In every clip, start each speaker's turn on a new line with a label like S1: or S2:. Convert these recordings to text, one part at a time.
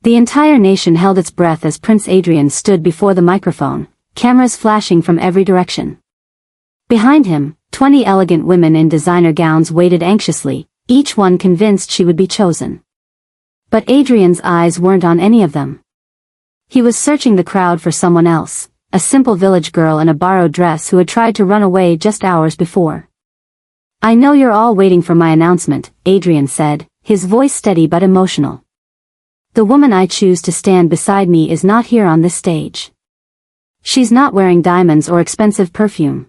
S1: The entire nation held its breath as Prince Adrian stood before the microphone, cameras flashing from every direction. Behind him, 20 elegant women in designer gowns waited anxiously, each one convinced she would be chosen. But Adrian's eyes weren't on any of them. He was searching the crowd for someone else, a simple village girl in a borrowed dress who had tried to run away just hours before. "I know you're all waiting for my announcement," Adrian said, his voice steady but emotional. "The woman I choose to stand beside me is not here on this stage. She's not wearing diamonds or expensive perfume.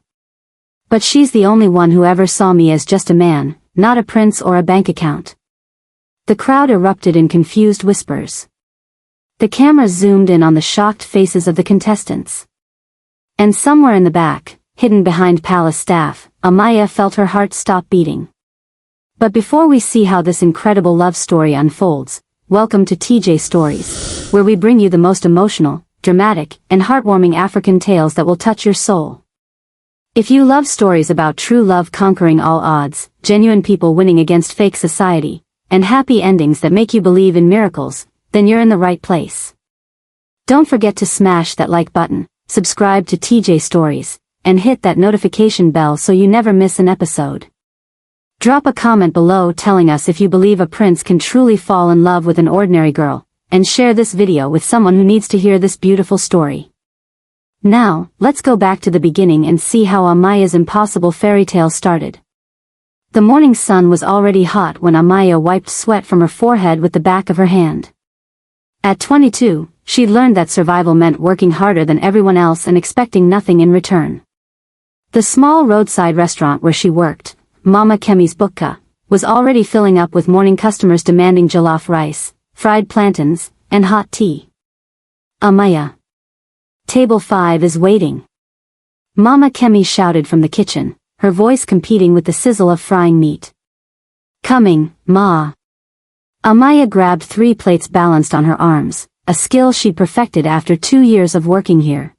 S1: But she's the only one who ever saw me as just a man, not a prince or a bank account." The crowd erupted in confused whispers. The cameras zoomed in on the shocked faces of the contestants. And somewhere in the back, hidden behind palace staff, Amiya felt her heart stop beating. But before we see how this incredible love story unfolds, welcome to TeeJay Stories, where we bring you the most emotional, dramatic, and heartwarming African tales that will touch your soul. If you love stories about true love conquering all odds, genuine people winning against fake society, and happy endings that make you believe in miracles, then you're in the right place. Don't forget to smash that like button, subscribe to TeeJay Stories, and hit that notification bell so you never miss an episode. Drop a comment below telling us if you believe a prince can truly fall in love with an ordinary girl, and share this video with someone who needs to hear this beautiful story. Now, let's go back to the beginning and see how Amiya's impossible fairy tale started. The morning sun was already hot when Amiya wiped sweat from her forehead with the back of her hand. At 22, she'd learned that survival meant working harder than everyone else and expecting nothing in return. The small roadside restaurant where she worked, Mama Kemi's Bukka, was already filling up with morning customers demanding jollof rice, fried plantains, and hot tea. "Amiya. Table 5 is waiting," Mama Kemi shouted from the kitchen, her voice competing with the sizzle of frying meat. "Coming, Ma." Amiya grabbed 3 plates balanced on her arms, a skill she'd perfected after 2 years of working here.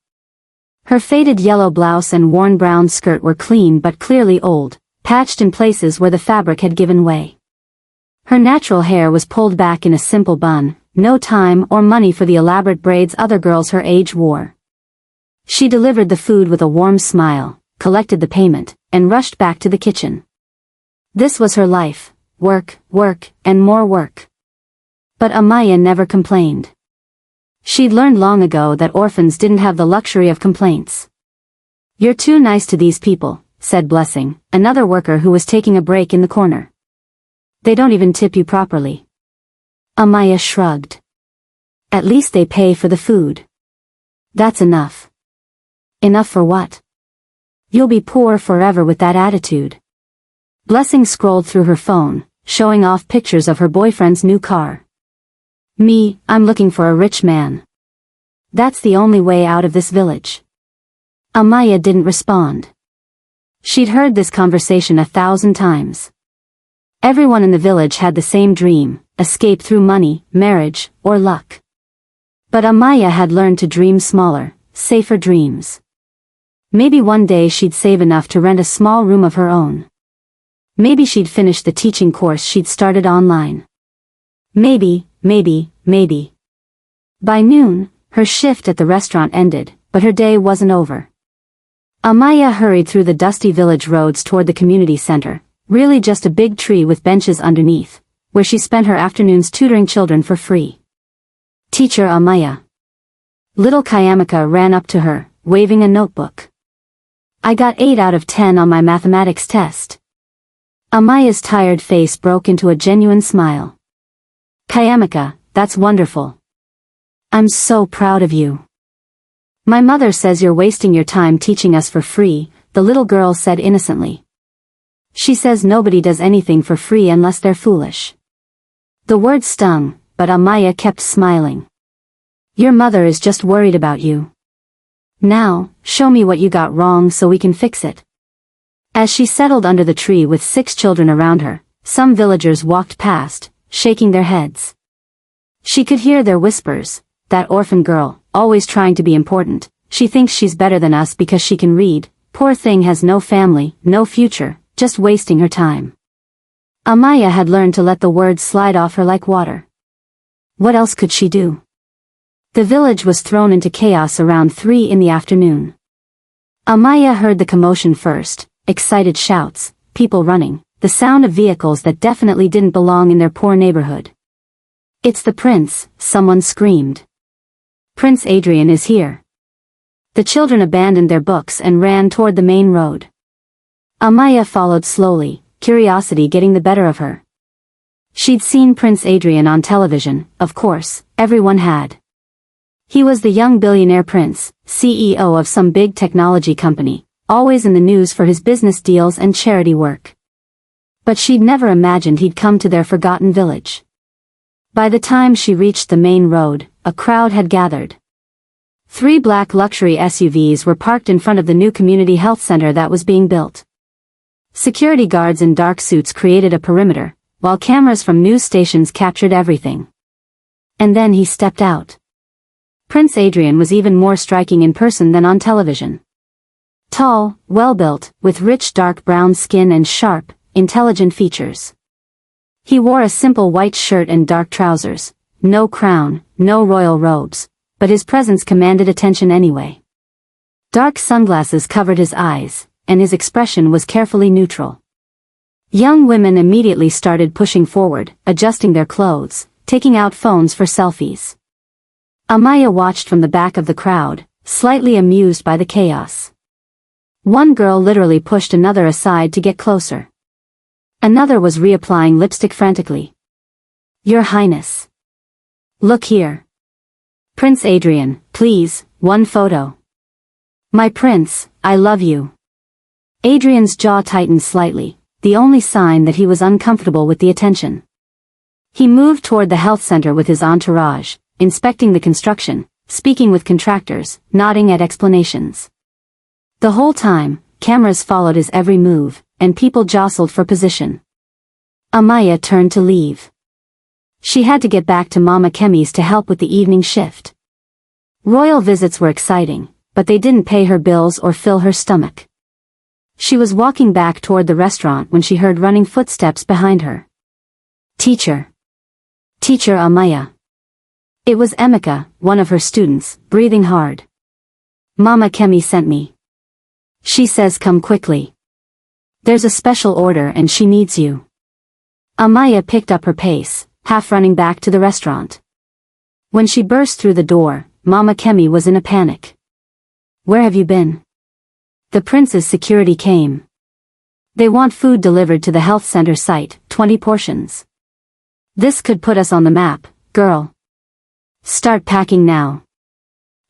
S1: Her faded yellow blouse and worn brown skirt were clean but clearly old, patched in places where the fabric had given way. Her natural hair was pulled back in a simple bun, no time or money for the elaborate braids other girls her age wore. She delivered the food with a warm smile, collected the payment, and rushed back to the kitchen. This was her life, work, work, and more work. But Amiya never complained. She'd learned long ago that orphans didn't have the luxury of complaints. "You're too nice to these people," said Blessing, another worker who was taking a break in the corner. "They don't even tip you properly." Amiya shrugged. "At least they pay for the food." "That's enough." "Enough for what?" "You'll be poor forever with that attitude." Blessing scrolled through her phone, showing off pictures of her boyfriend's new car. "Me, I'm looking for a rich man. That's the only way out of this village." Amiya didn't respond. She'd heard this conversation 1,000 times. Everyone in the village had the same dream, escape through money, marriage, or luck. But Amiya had learned to dream smaller, safer dreams. Maybe one day she'd save enough to rent a small room of her own. Maybe she'd finish the teaching course she'd started online. Maybe. By noon, her shift at the restaurant ended, but her day wasn't over. Amiya hurried through the dusty village roads toward the community center, really just a big tree with benches underneath, where she spent her afternoons tutoring children for free. "Teacher Amiya." Little Kayamika ran up to her, waving a notebook. "I got 8 out of 10 on my mathematics test." Amiya's tired face broke into a genuine smile. "Kayamika, that's wonderful. I'm so proud of you." "My mother says you're wasting your time teaching us for free," the little girl said innocently. "She says nobody does anything for free unless they're foolish." The word stung, but Amiya kept smiling. "Your mother is just worried about you. Now, show me what you got wrong so we can fix it." As she settled under the tree with 6 children around her, some villagers walked past, shaking their heads. She could hear their whispers. "That orphan girl, always trying to be important, she thinks she's better than us because she can read, poor thing has no family, no future, just wasting her time." Amiya had learned to let the words slide off her like water. What else could she do? The village was thrown into chaos around 3 in the afternoon. Amiya heard the commotion first, excited shouts, people running, the sound of vehicles that definitely didn't belong in their poor neighborhood. "It's the prince," someone screamed. "Prince Adrian is here." The children abandoned their books and ran toward the main road. Amiya followed slowly, curiosity getting the better of her. She'd seen Prince Adrian on television, of course, everyone had. He was the young billionaire prince, CEO of some big technology company, always in the news for his business deals and charity work. But she'd never imagined he'd come to their forgotten village. By the time she reached the main road, a crowd had gathered. 3 black luxury SUVs were parked in front of the new community health center that was being built. Security guards in dark suits created a perimeter, while cameras from news stations captured everything. And then he stepped out. Prince Adrian was even more striking in person than on television. Tall, well-built, with rich dark brown skin and sharp, intelligent features. He wore a simple white shirt and dark trousers, no crown, no royal robes, but his presence commanded attention anyway. Dark sunglasses covered his eyes, and his expression was carefully neutral. Young women immediately started pushing forward, adjusting their clothes, taking out phones for selfies. Amiya watched from the back of the crowd, slightly amused by the chaos. One girl literally pushed another aside to get closer. Another was reapplying lipstick frantically. "Your Highness. Look here. Prince Adrian, please, one photo. My prince, I love you." Adrian's jaw tightened slightly, the only sign that he was uncomfortable with the attention. He moved toward the health center with his entourage, inspecting the construction, speaking with contractors, nodding at explanations. The whole time, cameras followed his every move, and people jostled for position. Amiya turned to leave. She had to get back to Mama Kemi's to help with the evening shift. Royal visits were exciting, but they didn't pay her bills or fill her stomach. She was walking back toward the restaurant when she heard running footsteps behind her. "Teacher. Teacher Amiya." It was Emika, one of her students, breathing hard. "Mama Kemi sent me. She says come quickly. There's a special order and she needs you." Amiya picked up her pace, half running back to the restaurant. When she burst through the door, Mama Kemi was in a panic. "Where have you been?" "The prince's security came. They want food delivered to the health center site, 20 portions. This could put us on the map, girl. Start packing now."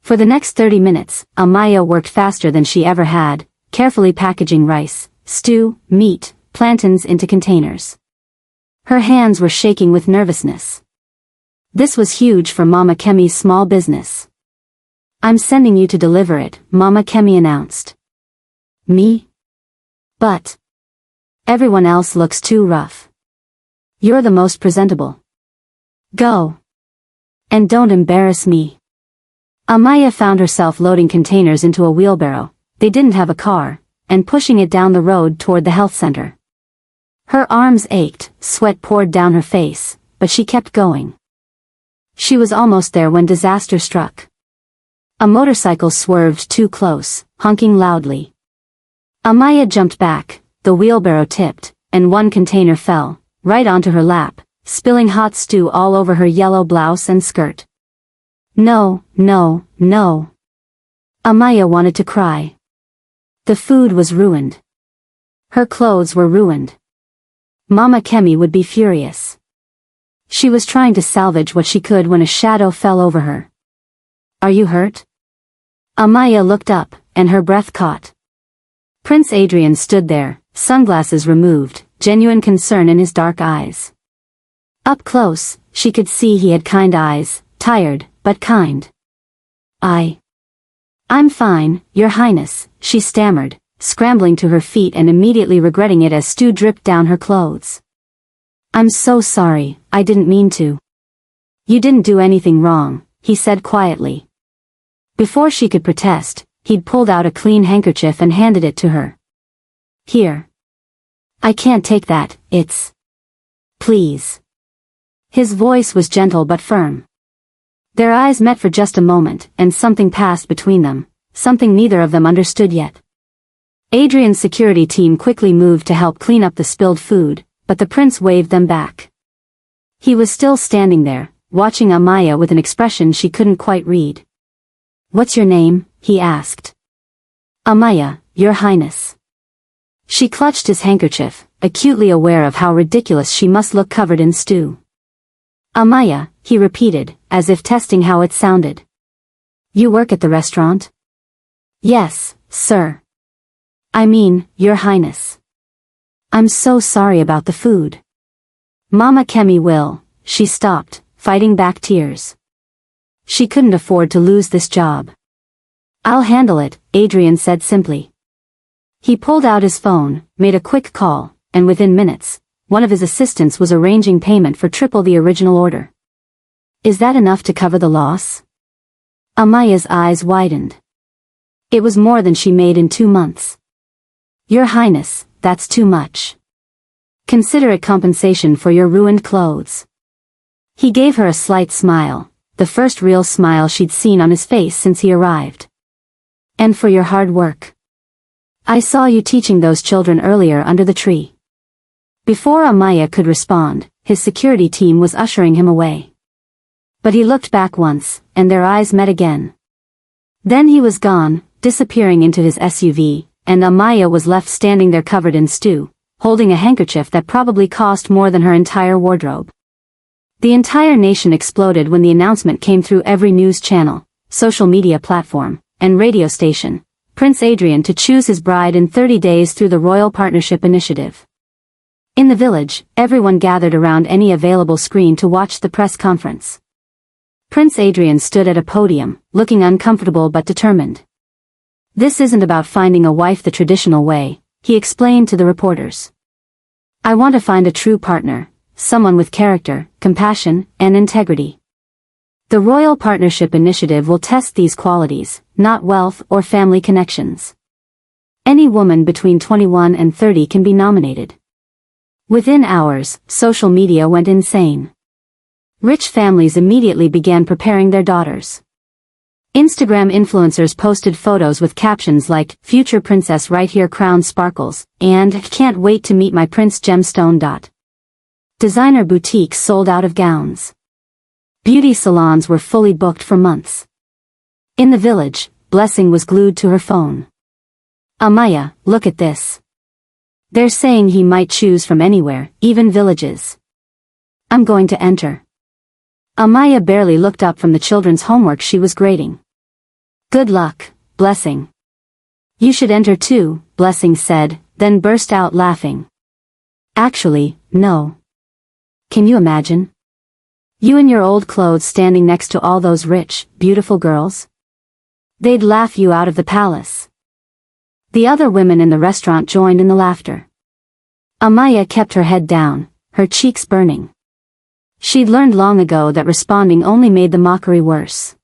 S1: For the next 30 minutes, Amiya worked faster than she ever had, carefully packaging rice, stew, meat, plantains into containers. Her hands were shaking with nervousness. This was huge for Mama Kemi's small business. "I'm sending you to deliver it," Mama Kemi announced. "Me? But everyone else looks too rough. You're the most presentable. Go. And don't embarrass me." Amiya found herself loading containers into a wheelbarrow, they didn't have a car, and pushing it down the road toward the health center. Her arms ached, sweat poured down her face, but she kept going. She was almost there when disaster struck. A motorcycle swerved too close, honking loudly. Amiya jumped back, the wheelbarrow tipped, and one container fell, right onto her lap, spilling hot stew all over her yellow blouse and skirt. No, no, no. Amiya wanted to cry. The food was ruined. Her clothes were ruined. Mama Kemi would be furious. She was trying to salvage what she could when a shadow fell over her. "Are you hurt?" Amiya looked up, and her breath caught. Prince Adrian stood there, sunglasses removed, genuine concern in his dark eyes. Up close, she could see he had kind eyes, tired, but kind. I'm fine, Your Highness," she stammered, scrambling to her feet and immediately regretting it as stew dripped down her clothes. "I'm so sorry, I didn't mean to." "You didn't do anything wrong," he said quietly. Before she could protest, he'd pulled out a clean handkerchief and handed it to her. "Here. I can't take that, it's... Please." His voice was gentle but firm. Their eyes met for just a moment, and something passed between them, something neither of them understood yet. Adrian's security team quickly moved to help clean up the spilled food, but the prince waved them back. He was still standing there, watching Amiya with an expression she couldn't quite read. "What's your name?" he asked. "Amiya, Your Highness." She clutched his handkerchief, acutely aware of how ridiculous she must look covered in stew. "Amiya," he repeated, as if testing how it sounded. "You work at the restaurant?" "Yes, sir." "I mean, Your Highness. I'm so sorry about the food. Mama Kemi will." She stopped, fighting back tears. She couldn't afford to lose this job. "I'll handle it," Adrian said simply. He pulled out his phone, made a quick call, and within minutes, one of his assistants was arranging payment for triple the original order. "Is that enough to cover the loss?" Amiya's eyes widened. It was more than she made in 2 months. "Your Highness, that's too much. Consider it compensation for your ruined clothes." He gave her a slight smile, the first real smile she'd seen on his face since he arrived. "And for your hard work. I saw you teaching those children earlier under the tree." Before Amiya could respond, his security team was ushering him away. But he looked back once, and their eyes met again. Then he was gone, disappearing into his SUV, and Amiya was left standing there covered in stew, holding a handkerchief that probably cost more than her entire wardrobe. The entire nation exploded when the announcement came through every news channel, social media platform, and radio station: Prince Adrian to choose his bride in 30 days through the Royal Partnership Initiative. In the village, everyone gathered around any available screen to watch the press conference. Prince Adrian stood at a podium, looking uncomfortable but determined. "This isn't about finding a wife the traditional way," he explained to the reporters. "I want to find a true partner, someone with character, compassion, and integrity. The Royal Partnership Initiative will test these qualities, not wealth or family connections. Any woman between 21 and 30 can be nominated." Within hours, social media went insane. Rich families immediately began preparing their daughters. Instagram influencers posted photos with captions like, "Future princess right here, crown sparkles," and "Can't wait to meet my prince gemstone." Designer boutiques sold out of gowns. Beauty salons were fully booked for months. In the village, Blessing was glued to her phone. "Amiya, look at this. They're saying he might choose from anywhere, even villages. I'm going to enter." Amiya barely looked up from the children's homework she was grading. "Good luck, Blessing." "You should enter too," Blessing said, then burst out laughing. "Actually, no. Can you imagine? You in your old clothes standing next to all those rich, beautiful girls? They'd laugh you out of the palace." The other women in the restaurant joined in the laughter. Amiya kept her head down, her cheeks burning. She'd learned long ago that responding only made the mockery worse.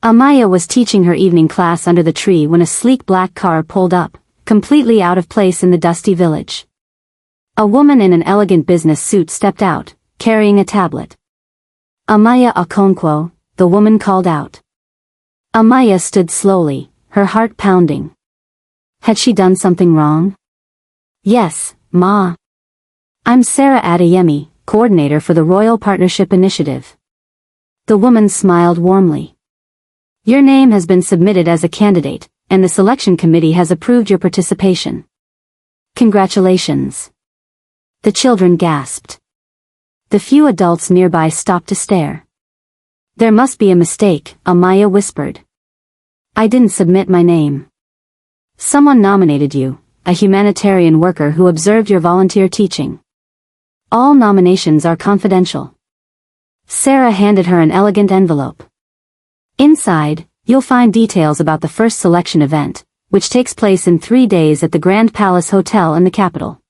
S1: Amiya was teaching her evening class under the tree when a sleek black car pulled up, completely out of place in the dusty village. A woman in an elegant business suit stepped out, carrying a tablet. "Amiya Okonkwo," the woman called out. Amiya stood slowly, her heart pounding. Had she done something wrong? "Yes, Ma. I'm Sarah Adeyemi, coordinator for the Royal Partnership Initiative." The woman smiled warmly. "Your name has been submitted as a candidate, and the selection committee has approved your participation. Congratulations." The children gasped. The few adults nearby stopped to stare. "There must be a mistake," Amiya whispered. "I didn't submit my name. Someone nominated you, a humanitarian worker who observed your volunteer teaching. All nominations are confidential." Sarah handed her an elegant envelope. "Inside, you'll find details about the first selection event, which takes place in 3 days at the Grand Palace Hotel in the capital.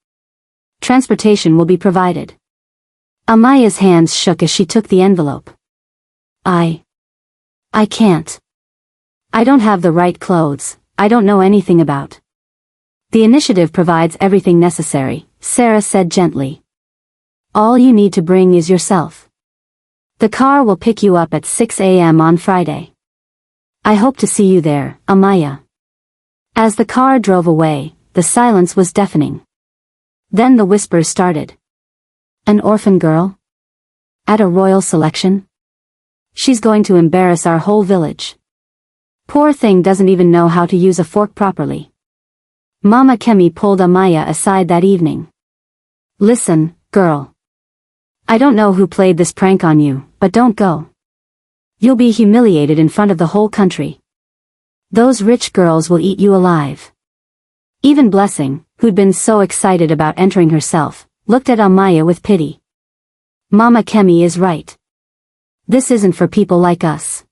S1: Transportation will be provided." Amiya's hands shook as she took the envelope. I can't. I don't have the right clothes, I don't know anything about." "The initiative provides everything necessary," Sarah said gently. "All you need to bring is yourself." The car will pick you up at 6 a.m. on Friday. I hope to see you there, Amiya. As the car drove away, the silence was deafening. Then the whispers started. An orphan girl? At a royal selection? She's going to embarrass our whole village. Poor thing doesn't even know how to use a fork properly. Mama Kemi pulled Amiya aside that evening. Listen, girl. I don't know who played this prank on you, but don't go. You'll be humiliated in front of the whole country. Those rich girls will eat you alive. Even Blessing, who'd been so excited about entering herself, looked at Amiya with pity. Mama Kemi is right. This isn't for people like us.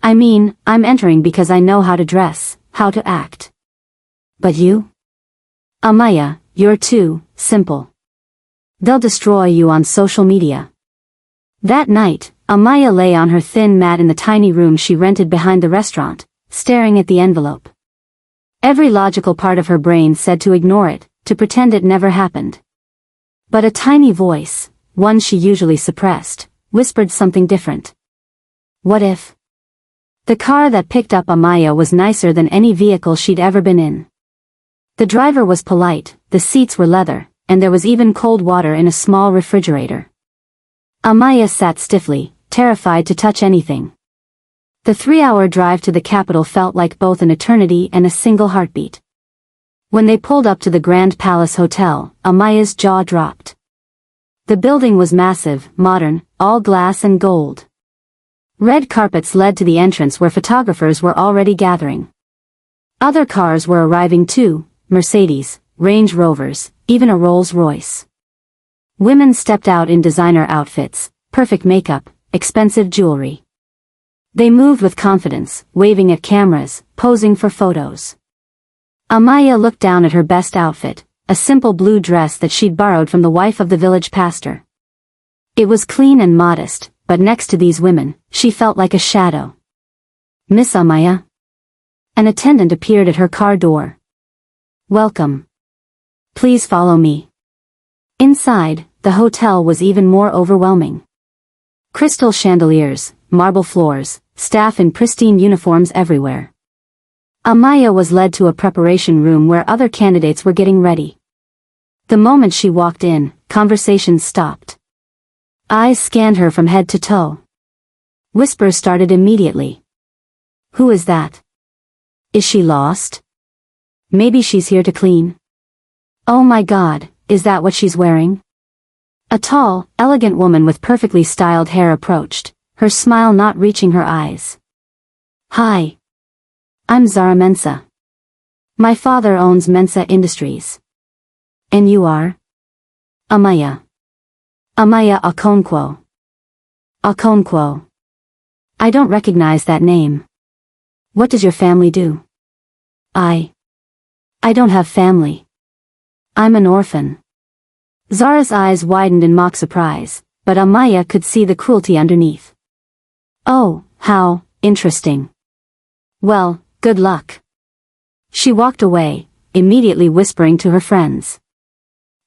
S1: I mean, I'm entering because I know how to dress, how to act. But you? Amiya, you're too simple. They'll destroy you on social media. That night, Amiya lay on her thin mat in the tiny room she rented behind the restaurant, staring at the envelope. Every logical part of her brain said to ignore it, to pretend it never happened. But a tiny voice, one she usually suppressed, whispered something different. What if? The car that picked up Amiya was nicer than any vehicle she'd ever been in. The driver was polite, the seats were leather, and there was even cold water in a small refrigerator. Amiya sat stiffly, terrified to touch anything. The 3-hour drive to the capital felt like both an eternity and a single heartbeat. When they pulled up to the Grand Palace Hotel, Amiya's jaw dropped. The building was massive, modern, all glass and gold. Red carpets led to the entrance where photographers were already gathering. Other cars were arriving too, Mercedes, Range Rovers, even a Rolls-Royce. Women stepped out in designer outfits, perfect makeup, expensive jewelry. They moved with confidence, waving at cameras, posing for photos. Amiya looked down at her best outfit, a simple blue dress that she'd borrowed from the wife of the village pastor. It was clean and modest, but next to these women, she felt like a shadow. Miss Amiya? An attendant appeared at her car door. Welcome. Please follow me. Inside, the hotel was even more overwhelming. Crystal chandeliers, marble floors, staff in pristine uniforms everywhere. Amiya was led to a preparation room where other candidates were getting ready. The moment she walked in, conversations stopped. Eyes scanned her from head to toe. Whispers started immediately. Who is that? Is she lost? Maybe she's here to clean. Oh my God, is that what she's wearing? A tall, elegant woman with perfectly styled hair approached, her smile not reaching her eyes. Hi. I'm Zara Mensa. My father owns Mensa Industries. And you are? Amiya. Amiya Okonkwo. Okonkwo. I don't recognize that name. What does your family do? I don't have family. I'm an orphan. Zara's eyes widened in mock surprise, but Amiya could see the cruelty underneath. Oh, how interesting. Well, good luck. She walked away, immediately whispering to her friends.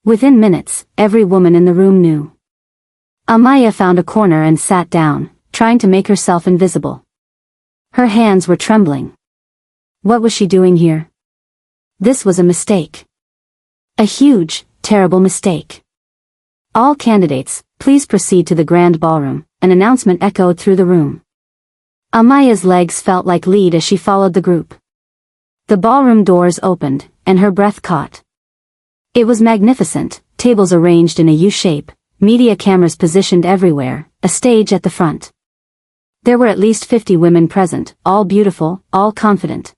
S1: Within minutes, every woman in the room knew. Amiya found a corner and sat down, trying to make herself invisible. Her hands were trembling. What was she doing here? This was a mistake. A huge, terrible mistake. All candidates, please proceed to the grand ballroom, an announcement echoed through the room. Amiya's legs felt like lead as she followed the group. The ballroom doors opened, and her breath caught. It was magnificent, tables arranged in a U-shape, media cameras positioned everywhere, a stage at the front. There were at least 50 women present, all beautiful, all confident.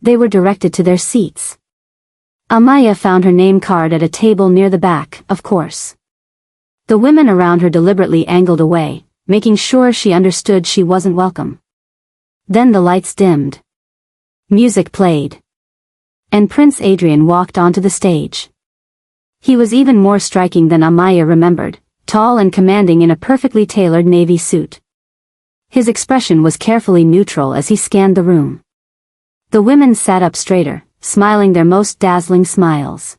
S1: They were directed to their seats. Amiya found her name card at a table near the back, of course. The women around her deliberately angled away, making sure she understood she wasn't welcome. Then the lights dimmed. Music played. And Prince Adrian walked onto the stage. He was even more striking than Amiya remembered, tall and commanding in a perfectly tailored navy suit. His expression was carefully neutral as he scanned the room. The women sat up straighter, smiling their most dazzling smiles.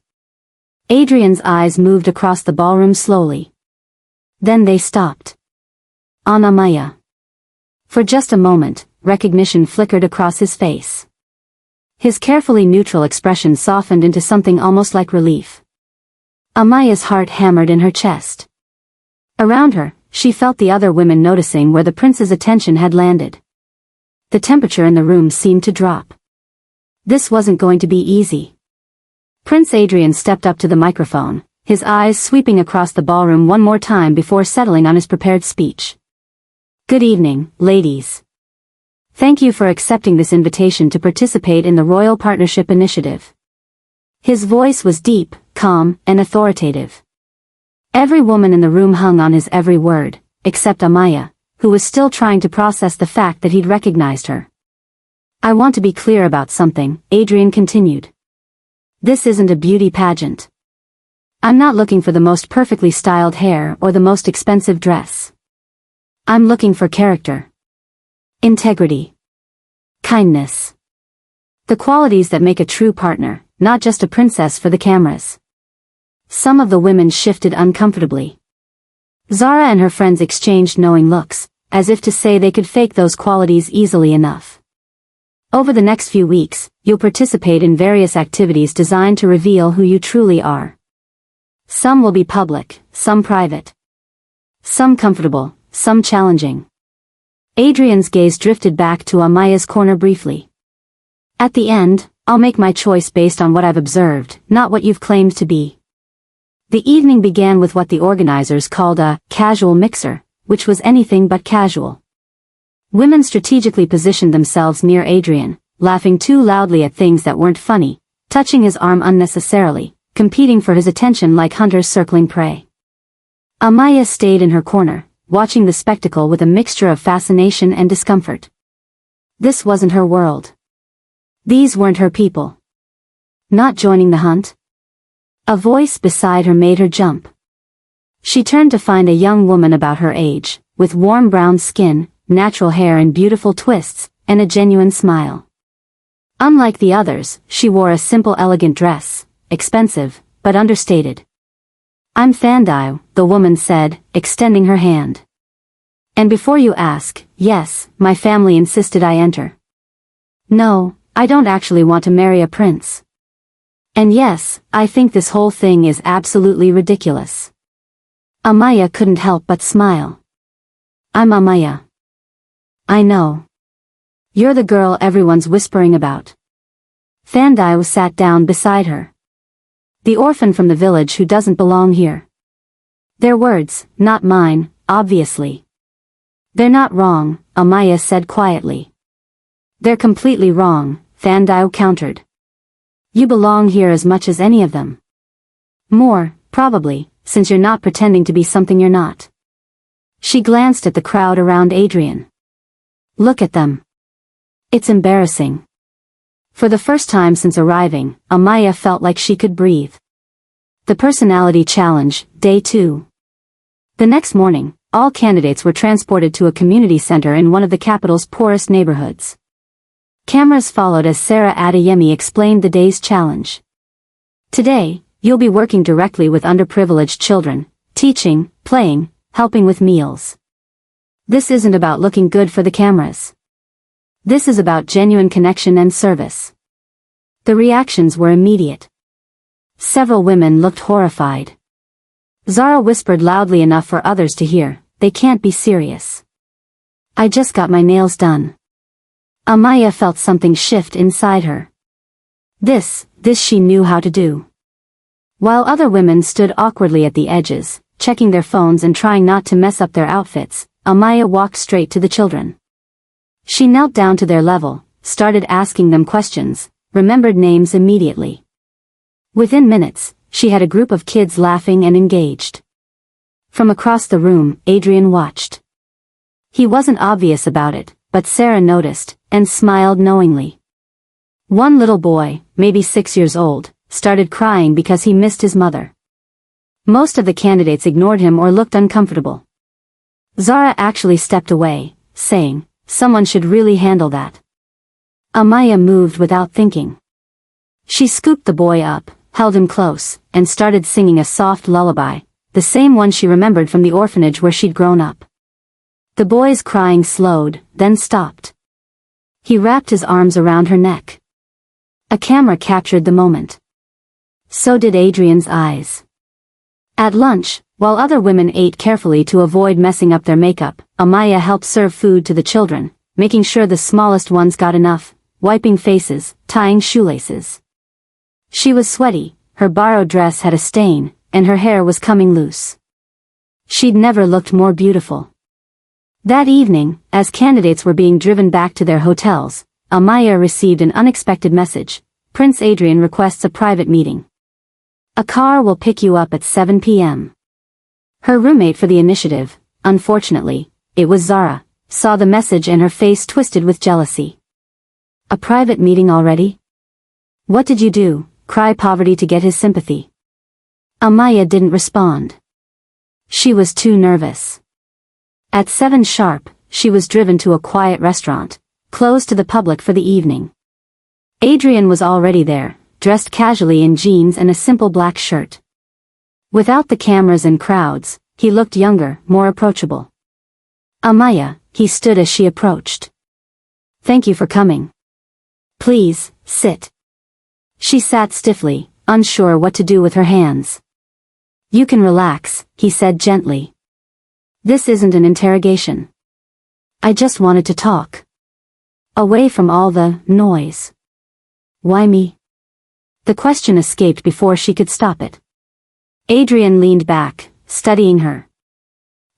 S1: Adrian's eyes moved across the ballroom slowly. Then they stopped. on Amiya. For just a moment, recognition flickered across his face. His carefully neutral expression softened into something almost like relief. Amiya's heart hammered in her chest. Around her, she felt the other women noticing where the prince's attention had landed. The temperature in the room seemed to drop. This wasn't going to be easy. Prince Adrian stepped up to the microphone, his eyes sweeping across the ballroom one more time before settling on his prepared speech. Good evening, ladies. Thank you for accepting this invitation to participate in the Royal Partnership Initiative. His voice was deep, calm, and authoritative. Every woman in the room hung on his every word, except Amiya, who was still trying to process the fact that he'd recognized her. I want to be clear about something, Adrian continued. This isn't a beauty pageant. I'm not looking for the most perfectly styled hair or the most expensive dress. I'm looking for character. Integrity. Kindness. The qualities that make a true partner, not just a princess for the cameras. Some of the women shifted uncomfortably. Zara and her friends exchanged knowing looks, as if to say they could fake those qualities easily enough. Over the next few weeks, you'll participate in various activities designed to reveal who you truly are. Some will be public, some private. Some comfortable, some challenging. Adrian's gaze drifted back to Amiya's corner briefly. At the end, I'll make my choice based on what I've observed, not what you've claimed to be. The evening began with what the organizers called a casual mixer, which was anything but casual. Women strategically positioned themselves near Adrian, laughing too loudly at things that weren't funny, touching his arm unnecessarily, competing for his attention like hunters circling prey. Amiya stayed in her corner, watching the spectacle with a mixture of fascination and discomfort. This wasn't her world. These weren't her people. Not joining the hunt? A voice beside her made her jump. She turned to find a young woman about her age, with warm brown skin, natural hair and beautiful twists, and a genuine smile. Unlike the others, she wore a simple elegant dress, expensive, but understated. I'm Thandai, the woman said, extending her hand. And before you ask, yes, my family insisted I enter. No, I don't actually want to marry a prince. And yes, I think this whole thing is absolutely ridiculous. Amiya couldn't help but smile. I'm Amiya. I know. You're the girl everyone's whispering about. Thandai sat down beside her. The orphan from the village who doesn't belong here. Their words, not mine, obviously. They're not wrong, Amiya said quietly. They're completely wrong, Thandai countered. You belong here as much as any of them. More, probably, since you're not pretending to be something you're not. She glanced at the crowd around Adrian. Look at them. It's embarrassing. For the first time since arriving, Amiya felt like she could breathe. The Personality Challenge, Day 2. The next morning, all candidates were transported to a community center in one of the capital's poorest neighborhoods. Cameras followed as Sarah Adeyemi explained the day's challenge. Today, you'll be working directly with underprivileged children, teaching, playing, helping with meals. This isn't about looking good for the cameras. This is about genuine connection and service. The reactions were immediate. Several women looked horrified. Zara whispered loudly enough for others to hear, they can't be serious. I just got my nails done. Amiya felt something shift inside her. This she knew how to do. While other women stood awkwardly at the edges, checking their phones and trying not to mess up their outfits, Amiya walked straight to the children. She knelt down to their level, started asking them questions, remembered names immediately. Within minutes, she had a group of kids laughing and engaged. From across the room, Adrian watched. He wasn't obvious about it, but Sarah noticed, and smiled knowingly. One little boy, maybe 6 years old, started crying because he missed his mother. Most of the candidates ignored him or looked uncomfortable. Zara actually stepped away, saying, someone should really handle that. Amiya moved without thinking. She scooped the boy up, held him close, and started singing a soft lullaby, the same one she remembered from the orphanage where she'd grown up. The boy's crying slowed, then stopped. He wrapped his arms around her neck. A camera captured the moment. So did Adrian's eyes. At lunch, while other women ate carefully to avoid messing up their makeup, Amiya helped serve food to the children, making sure the smallest ones got enough, wiping faces, tying shoelaces. She was sweaty, her borrowed dress had a stain, and her hair was coming loose. She'd never looked more beautiful. That evening, as candidates were being driven back to their hotels, Amiya received an unexpected message. Prince Adrian requests a private meeting. A car will pick you up at 7 p.m. Her roommate for the initiative, unfortunately, it was Zara, saw the message and her face twisted with jealousy. A private meeting already? What did you do, cry poverty to get his sympathy? Amiya didn't respond. She was too nervous. At 7 sharp, she was driven to a quiet restaurant, closed to the public for the evening. Adrian was already there, dressed casually in jeans and a simple black shirt. Without the cameras and crowds, he looked younger, more approachable. Amiya, he stood as she approached. Thank you for coming. Please, sit. She sat stiffly, unsure what to do with her hands. You can relax, he said gently. This isn't an interrogation. I just wanted to talk. Away from all the noise. Why me? The question escaped before she could stop it. Adrian leaned back, studying her.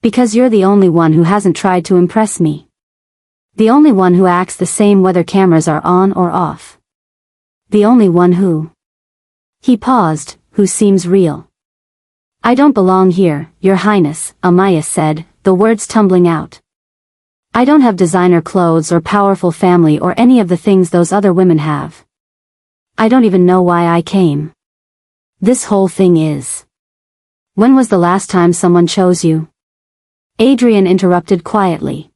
S1: Because you're the only one who hasn't tried to impress me. The only one who acts the same whether cameras are on or off. The only one who... He paused, who seems real. I don't belong here, Your Highness, Amiya said, the words tumbling out. I don't have designer clothes or powerful family or any of the things those other women have. I don't even know why I came. This whole thing is... When was the last time someone chose you? Adrian interrupted quietly.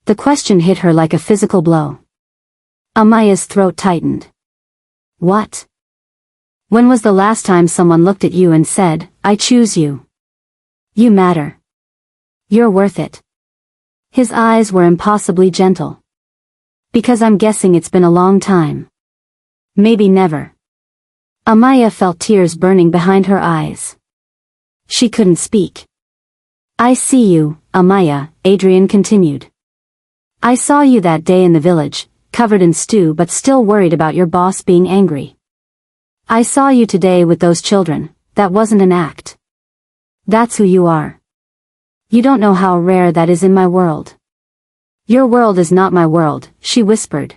S1: The question hit her like a physical blow. Amiya's throat tightened. What? When was the last time someone looked at you and said, I choose you? You matter. You're worth it. His eyes were impossibly gentle. Because I'm guessing it's been a long time. Maybe never. Amiya felt tears burning behind her eyes. She couldn't speak. I see you, Amiya, Adrian continued. I saw you that day in the village, covered in stew but still worried about your boss being angry. I saw you today with those children, that wasn't an act. That's who you are. You don't know how rare that is in my world. Your world is not my world, she whispered.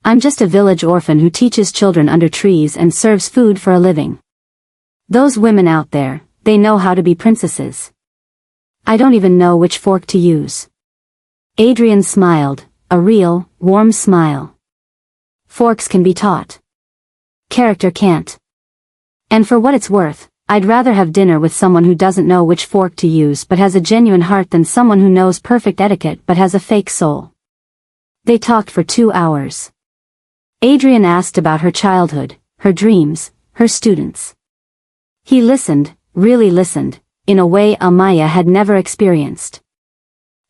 S1: I'm just a village orphan who teaches children under trees and serves food for a living. Those women out there, they know how to be princesses. I don't even know which fork to use. Adrian smiled, a real, warm smile. Forks can be taught. Character can't. And for what it's worth, I'd rather have dinner with someone who doesn't know which fork to use but has a genuine heart than someone who knows perfect etiquette but has a fake soul. They talked for 2 hours. Adrian asked about her childhood, her dreams, her students. He listened, really listened, in a way Amiya had never experienced.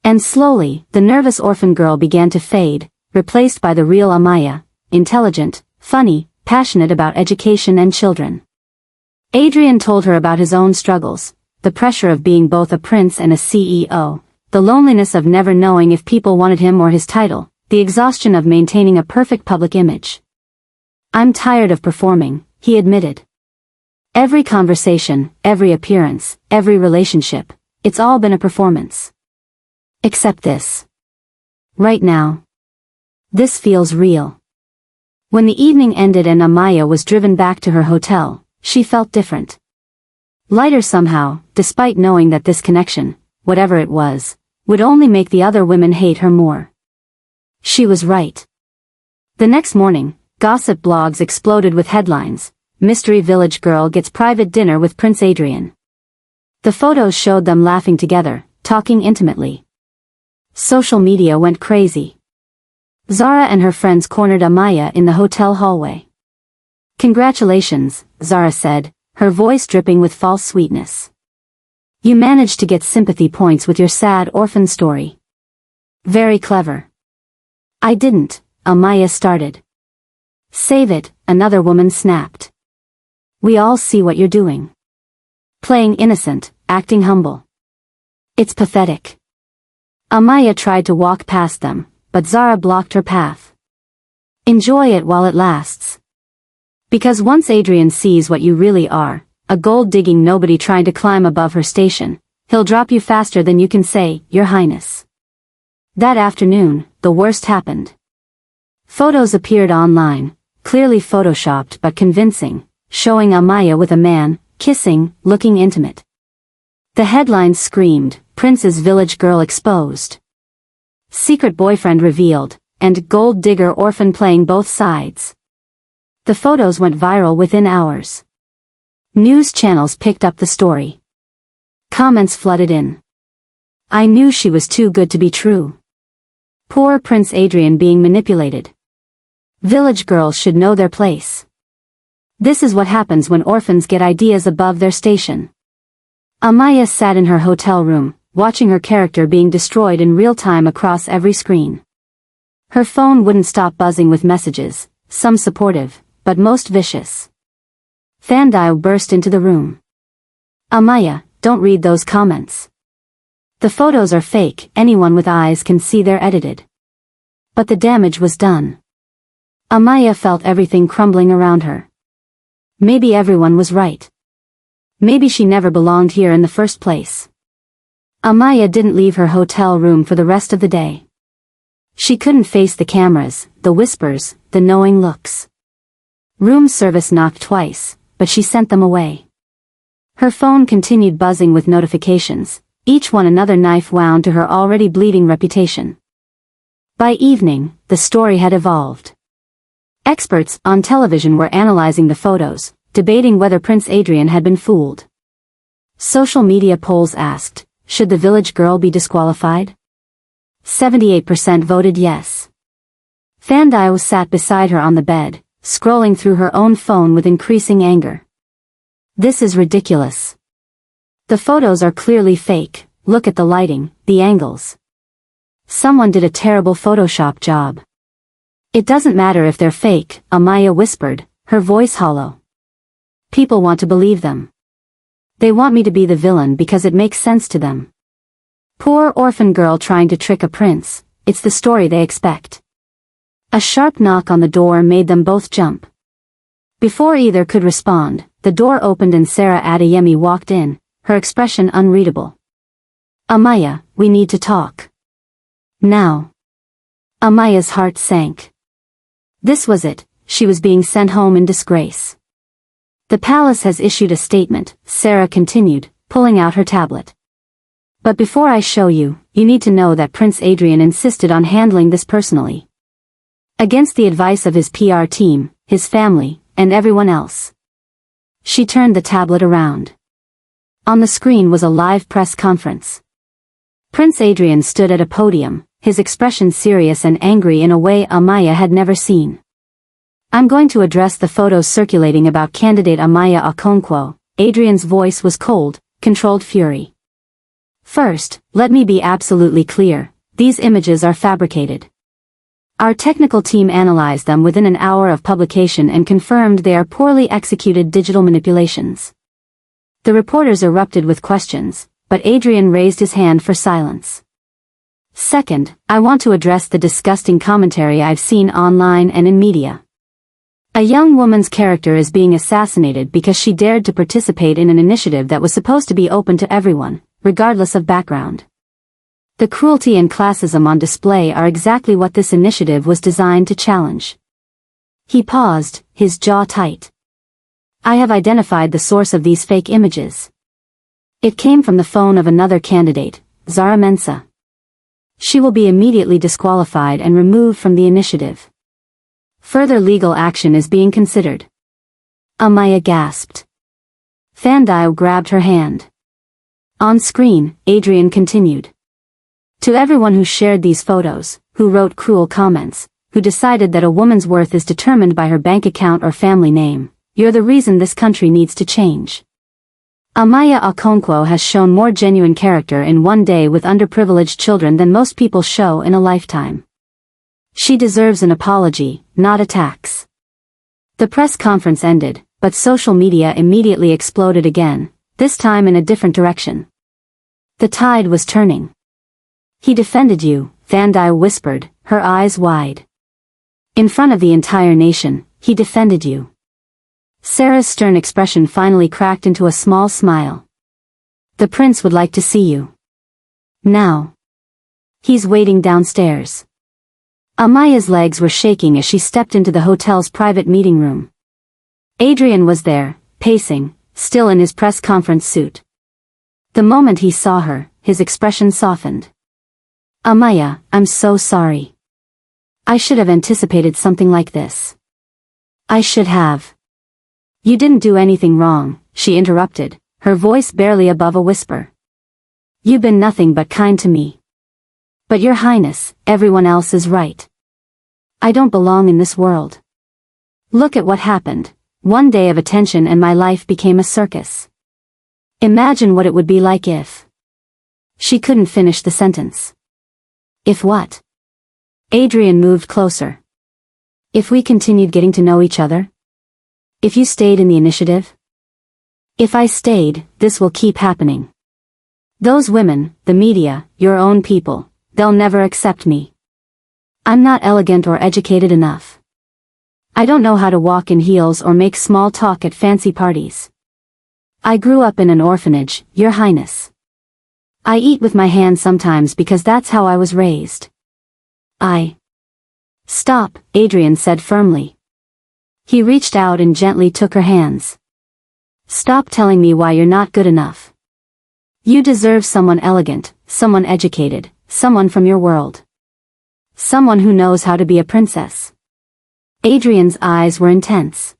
S1: And slowly, the nervous orphan girl began to fade, replaced by the real Amiya, intelligent, funny, passionate about education and children. Adrian told her about his own struggles, the pressure of being both a prince and a CEO, the loneliness of never knowing if people wanted him or his title, the exhaustion of maintaining a perfect public image. I'm tired of performing, he admitted. Every conversation, every appearance, every relationship, it's all been a performance. Except this. Right now. This feels real. When the evening ended and Amiya was driven back to her hotel, she felt different. Lighter somehow, despite knowing that this connection, whatever it was, would only make the other women hate her more. She was right. The next morning, gossip blogs exploded with headlines. Mystery village girl gets private dinner with Prince Adrian. The photos showed them laughing together, talking intimately. Social media went crazy. Zara and her friends cornered Amiya in the hotel hallway. Congratulations, Zara said, her voice dripping with false sweetness. You managed to get sympathy points with your sad orphan story. Very clever. I didn't, Amiya started. Save it, another woman snapped. We all see what you're doing. Playing innocent, acting humble. It's pathetic. Amiya tried to walk past them, but Zara blocked her path. Enjoy it while it lasts. Because once Adrian sees what you really are, a gold-digging nobody trying to climb above her station, he'll drop you faster than you can say, Your Highness. That afternoon, the worst happened. Photos appeared online, clearly photoshopped but convincing, showing Amiya with a man, kissing, looking intimate. The headlines screamed, Prince's village girl exposed. Secret boyfriend revealed, and gold digger orphan playing both sides. The photos went viral within hours. News channels picked up the story. Comments flooded in. I knew she was too good to be true. Poor Prince Adrian being manipulated. Village girls should know their place. This is what happens when orphans get ideas above their station. Amiya sat in her hotel room, watching her character being destroyed in real time across every screen. Her phone wouldn't stop buzzing with messages, some supportive, but most vicious. Thandai burst into the room. Amiya, don't read those comments. The photos are fake, anyone with eyes can see they're edited. But the damage was done. Amiya felt everything crumbling around her. Maybe everyone was right. Maybe she never belonged here in the first place. Amiya didn't leave her hotel room for the rest of the day. She couldn't face the cameras, the whispers, the knowing looks. Room service knocked twice, but she sent them away. Her phone continued buzzing with notifications, each one another knife wound to her already bleeding reputation. By evening, the story had evolved. Experts on television were analyzing the photos, debating whether Prince Adrian had been fooled. Social media polls asked, should the village girl be disqualified? 78% voted yes. Thandai sat beside her on the bed, scrolling through her own phone with increasing anger. This is ridiculous. The photos are clearly fake, look at the lighting, the angles. Someone did a terrible Photoshop job. It doesn't matter if they're fake, Amiya whispered, her voice hollow. People want to believe them. They want me to be the villain because it makes sense to them. Poor orphan girl trying to trick a prince, it's the story they expect. A sharp knock on the door made them both jump. Before either could respond, the door opened and Sarah Adeyemi walked in, her expression unreadable. Amiya, we need to talk. Now. Amiya's heart sank. This was it, she was being sent home in disgrace. The palace has issued a statement, Sarah continued, pulling out her tablet. But before I show you, you need to know that Prince Adrian insisted on handling this personally. Against the advice of his PR team, his family, and everyone else. She turned the tablet around. On the screen was a live press conference. Prince Adrian stood at a podium, his expression serious and angry in a way Amiya had never seen. I'm going to address the photos circulating about candidate Amiya Okonkwo. Adrian's voice was cold, controlled fury. First, let me be absolutely clear, these images are fabricated. Our technical team analyzed them within an hour of publication and confirmed they are poorly executed digital manipulations. The reporters erupted with questions, but Adrian raised his hand for silence. Second, I want to address the disgusting commentary I've seen online and in media. A young woman's character is being assassinated because she dared to participate in an initiative that was supposed to be open to everyone, regardless of background. The cruelty and classism on display are exactly what this initiative was designed to challenge. He paused, his jaw tight. I have identified the source of these fake images. It came from the phone of another candidate, Zara Mensah. She will be immediately disqualified and removed from the initiative. Further legal action is being considered. Amiya gasped. Thandai grabbed her hand. On screen, Adrian continued. To everyone who shared these photos, who wrote cruel comments, who decided that a woman's worth is determined by her bank account or family name, you're the reason this country needs to change. Amiya Okonkwo has shown more genuine character in one day with underprivileged children than most people show in a lifetime. She deserves an apology, not attacks. The press conference ended, but social media immediately exploded again, this time in a different direction. The tide was turning. He defended you, Thandai whispered, her eyes wide. In front of the entire nation, he defended you. Sarah's stern expression finally cracked into a small smile. The prince would like to see you. Now. He's waiting downstairs. Amaya's legs were shaking as she stepped into the hotel's private meeting room. Adrian was there, pacing, still in his press conference suit. The moment he saw her, his expression softened. Amiya, I'm so sorry. I should have anticipated something like this. I should have. You didn't do anything wrong, she interrupted, her voice barely above a whisper. You've been nothing but kind to me. But Your Highness, everyone else is right. I don't belong in this world. Look at what happened. One day of attention and my life became a circus. Imagine what it would be like if... She couldn't finish the sentence. If what? Adrian moved closer. If we continued getting to know each other? If you stayed in the initiative? If I stayed, this will keep happening. Those women, the media, your own people, they'll never accept me. I'm not elegant or educated enough. I don't know how to walk in heels or make small talk at fancy parties. I grew up in an orphanage, Your Highness. I eat with my hands sometimes because that's how I was raised. Stop, Adrian said firmly. He reached out and gently took her hands. Stop telling me why you're not good enough. You deserve someone elegant, someone educated, someone from your world. Someone who knows how to be a princess. Adrian's eyes were intense.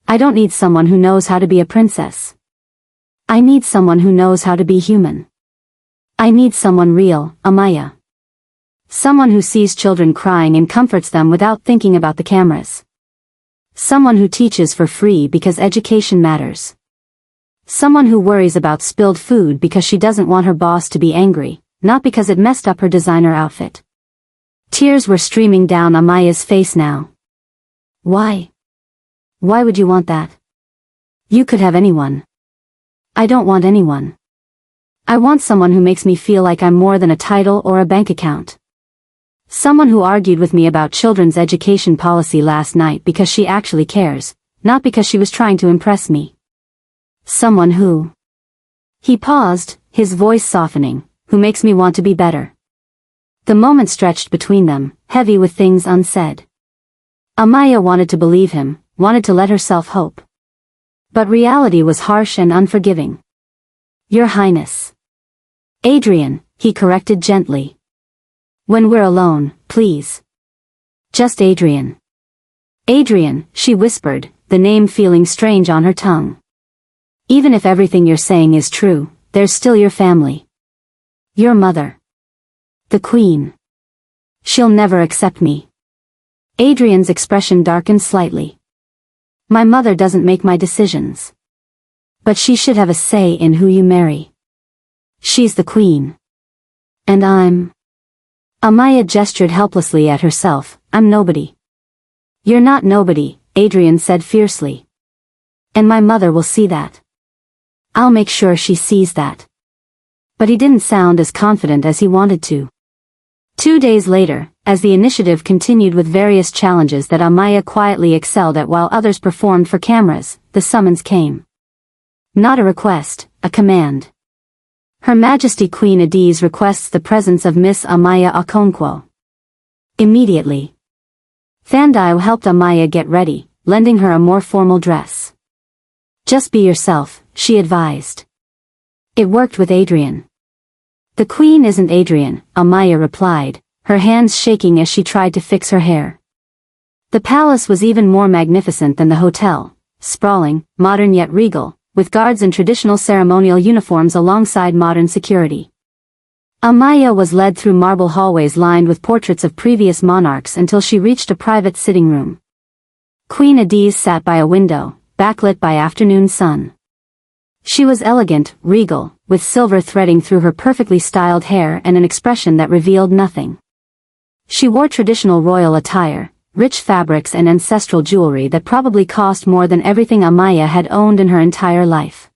S1: I don't need someone who knows how to be a princess. I need someone who knows how to be human. I need someone real, Amiya. Someone who sees children crying and comforts them without thinking about the cameras. Someone who teaches for free because education matters. Someone who worries about spilled food because she doesn't want her boss to be angry, not because it messed up her designer outfit. Tears were streaming down Amaya's face now. Why? Why would you want that? You could have anyone. I don't want anyone. I want someone who makes me feel like I'm more than a title or a bank account. Someone who argued with me about children's education policy last night because she actually cares, not because she was trying to impress me. Someone who... He paused, his voice softening, who makes me want to be better. The moment stretched between them, heavy with things unsaid. Amiya wanted to believe him, wanted to let herself hope. But reality was harsh and unforgiving. Your Highness. Adrian, he corrected gently. When we're alone, please. Just Adrian. Adrian, she whispered, the name feeling strange on her tongue. Even if everything you're saying is true, there's still your family. Your mother. The Queen. She'll never accept me. Adrian's expression darkened slightly. My mother doesn't make my decisions. But she should have a say in who you marry. She's the Queen. And I'm... Amiya gestured helplessly at herself, I'm nobody. You're not nobody, Adrian said fiercely. And my mother will see that. I'll make sure she sees that. But he didn't sound as confident as he wanted to. 2 days later, as the initiative continued with various challenges that Amiya quietly excelled at while others performed for cameras, the summons came. Not a request, a command. Her Majesty Queen Adiz requests the presence of Miss Amiya Okonkwo. Immediately. Thandai helped Amiya get ready, lending her a more formal dress. Just be yourself, she advised. It worked with Adrian. The Queen isn't Adrian, Amiya replied, her hands shaking as she tried to fix her hair. The palace was even more magnificent than the hotel, sprawling, modern yet regal, with guards in traditional ceremonial uniforms alongside modern security. Amiya was led through marble hallways lined with portraits of previous monarchs until she reached a private sitting room. Queen Adiz sat by a window, backlit by afternoon sun. She was elegant, regal, with silver threading through her perfectly styled hair and an expression that revealed nothing. She wore traditional royal attire, rich fabrics and ancestral jewelry that probably cost more than everything Amiya had owned in her entire life.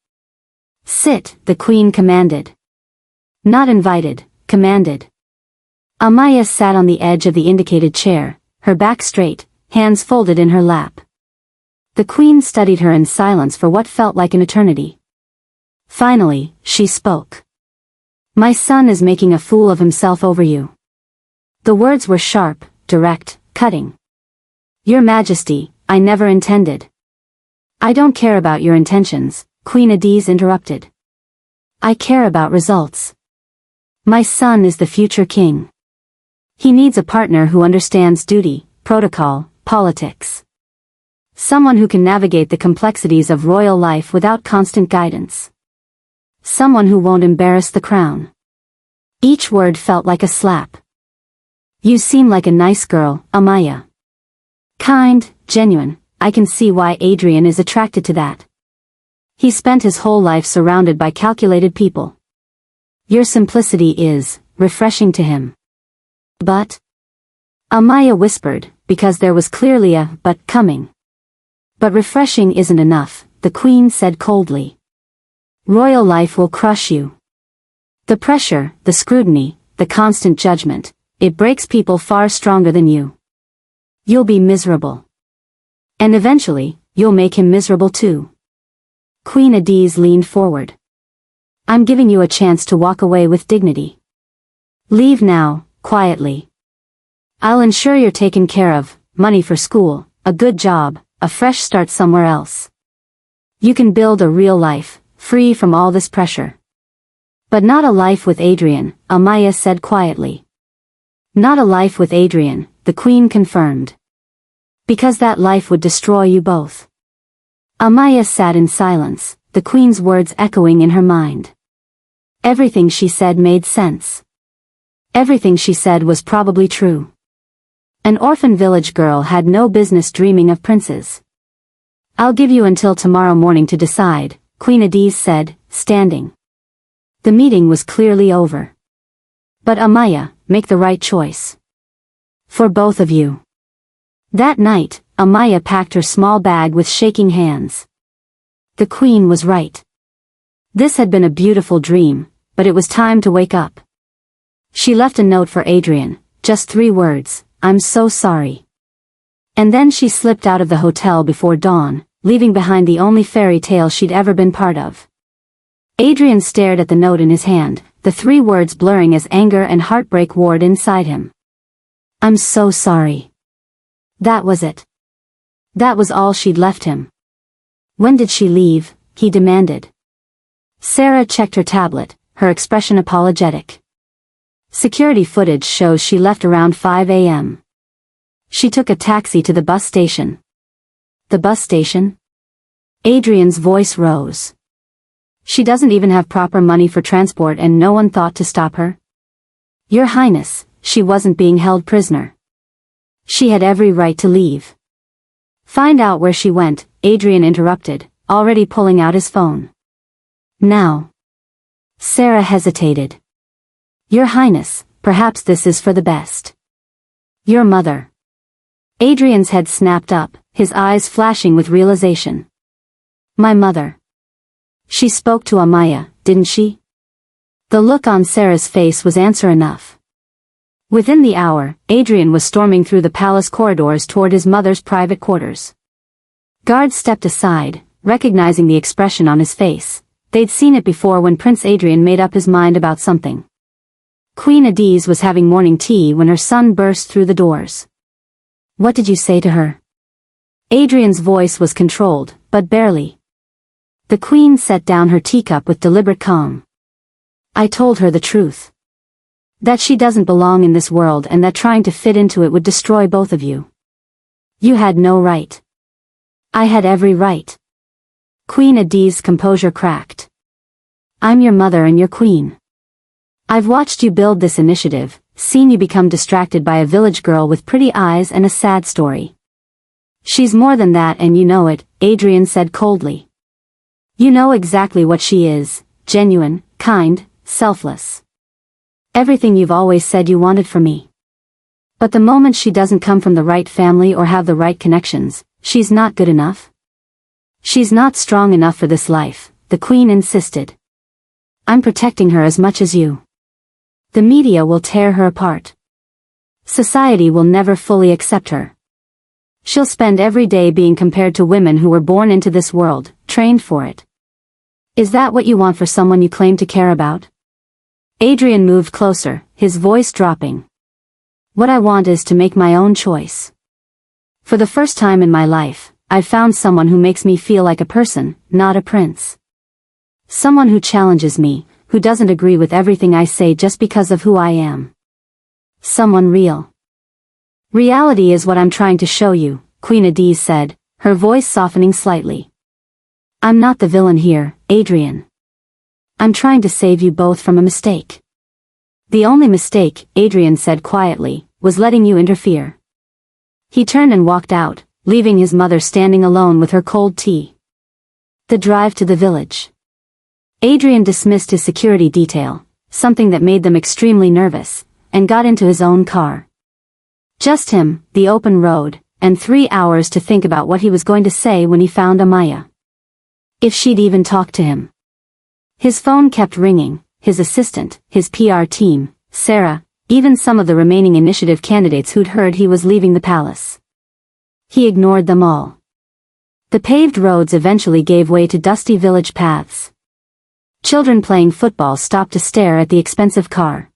S1: "Sit," the queen commanded. Not invited, commanded. Amiya sat on the edge of the indicated chair, her back straight, hands folded in her lap. The queen studied her in silence for what felt like an eternity. Finally, she spoke. "My son is making a fool of himself over you." The words were sharp, direct, cutting. "Your Majesty, I never intended." "I don't care about your intentions," Queen Adiz interrupted. "I care about results. My son is the future king. He needs a partner who understands duty, protocol, politics. Someone who can navigate the complexities of royal life without constant guidance. Someone who won't embarrass the crown." Each word felt like a slap. "You seem like a nice girl, Amiya. Kind, genuine. I can see why Adrian is attracted to that. He spent his whole life surrounded by calculated people. Your simplicity is refreshing to him." "But," Amiya whispered, because there was clearly a "but" coming. "But refreshing isn't enough," the queen said coldly. "Royal life will crush you. The pressure, the scrutiny, the constant judgment, it breaks people far stronger than you. You'll be miserable. And eventually, you'll make him miserable too." Queen Adiz leaned forward. "I'm giving you a chance to walk away with dignity. Leave now, quietly. I'll ensure you're taken care of, money for school, a good job, a fresh start somewhere else. You can build a real life, free from all this pressure." "But not a life with Adrian," Amiya said quietly. "Not a life with Adrian," the queen confirmed. "Because that life would destroy you both." Amiya sat in silence, the queen's words echoing in her mind. Everything she said made sense. Everything she said was probably true. An orphan village girl had no business dreaming of princes. "I'll give you until tomorrow morning to decide," Queen Adiz said, standing. The meeting was clearly over. "But Amiya, make the right choice. For both of you." That night, Amiya packed her small bag with shaking hands. The queen was right. This had been a beautiful dream, but it was time to wake up. She left a note for Adrian, just 3 words, "I'm so sorry." And then she slipped out of the hotel before dawn, leaving behind the only fairy tale she'd ever been part of. Adrian stared at the note in his hand, the 3 words blurring as anger and heartbreak warred inside him. "I'm so sorry." That was it. That was all she'd left him. "When did she leave?" he demanded. Sarah checked her tablet, her expression apologetic. Security footage shows she left around 5 a.m. She took a taxi to the bus station. "The bus station?" Adrian's voice rose. "She doesn't even have proper money for transport and no one thought to stop her?" "Your Highness, she wasn't being held prisoner. She had every right to leave." "Find out where she went," Adrian interrupted, already pulling out his phone. "Now." Sarah hesitated. "Your Highness, perhaps this is for the best." "Your mother." Adrian's head snapped up, his eyes flashing with realization. "My mother. She spoke to Amiya, didn't she?" The look on Sarah's face was answer enough. Within the hour, Adrian was storming through the palace corridors toward his mother's private quarters. Guards stepped aside, recognizing the expression on his face. They'd seen it before when Prince Adrian made up his mind about something. Queen Adiz was having morning tea when her son burst through the doors. "What did you say to her?" Adrian's voice was controlled, but barely. The queen set down her teacup with deliberate calm. "I told her the truth. That she doesn't belong in this world and that trying to fit into it would destroy both of you. You had no right. I had every right." Queen Adiz's composure cracked. "I'm your mother and your queen. I've watched you build this initiative, seen you become distracted by a village girl with pretty eyes and a sad story. She's more than that and you know it," Adrian said coldly. You know exactly what she is, genuine, kind, selfless. Everything you've always said you wanted from me. But the moment she doesn't come from the right family or have the right connections, she's not good enough. She's not strong enough for this life, the queen insisted. I'm protecting her as much as you. The media will tear her apart. Society will never fully accept her. She'll spend every day being compared to women who were born into this world, trained for it. Is that what you want for someone you claim to care about? Adrian moved closer, his voice dropping. What I want is to make my own choice. For the first time in my life, I've found someone who makes me feel like a person, not a prince. Someone who challenges me, who doesn't agree with everything I say just because of who I am. Someone real. Reality is what I'm trying to show you, Queen Adiz said, her voice softening slightly. I'm not the villain here, Adrian. I'm trying to save you both from a mistake. The only mistake, Adrian said quietly, was letting you interfere. He turned and walked out, leaving his mother standing alone with her cold tea. The drive to the village. Adrian dismissed his security detail, something that made them extremely nervous, and got into his own car. Just him, the open road, and 3 hours to think about what he was going to say when he found Amiya. If she'd even talk to him. His phone kept ringing, his assistant, his PR team, Sarah, even some of the remaining initiative candidates who'd heard he was leaving the palace. He ignored them all. The paved roads eventually gave way to dusty village paths. Children playing football stopped to stare at the expensive car.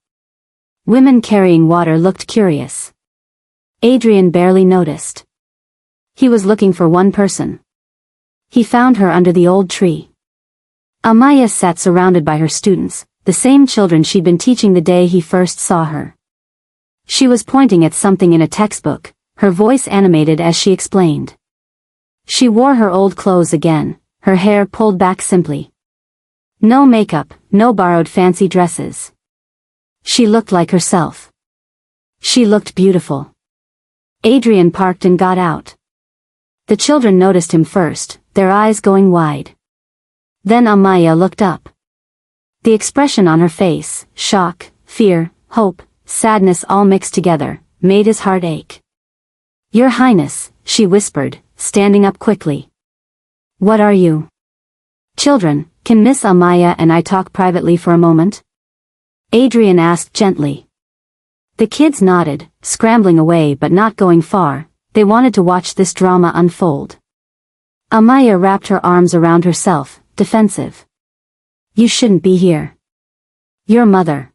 S1: Women carrying water looked curious. Adrian barely noticed. He was looking for one person. He found her under the old tree. Amiya sat surrounded by her students, the same children she'd been teaching the day he first saw her. She was pointing at something in a textbook, her voice animated as she explained. She wore her old clothes again, her hair pulled back simply. No makeup, no borrowed fancy dresses. She looked like herself. She looked beautiful. Adrian parked and got out. The children noticed him first, their eyes going wide. Then Amiya looked up. The expression on her face, shock, fear, hope, sadness all mixed together, made his heart ache. Your Highness, she whispered, standing up quickly. What are you? Children, can Miss Amiya and I talk privately for a moment? Adrian asked gently. The kids nodded, scrambling away but not going far. They wanted to watch this drama unfold. Amiya wrapped her arms around herself, defensive. You shouldn't be here. Your mother.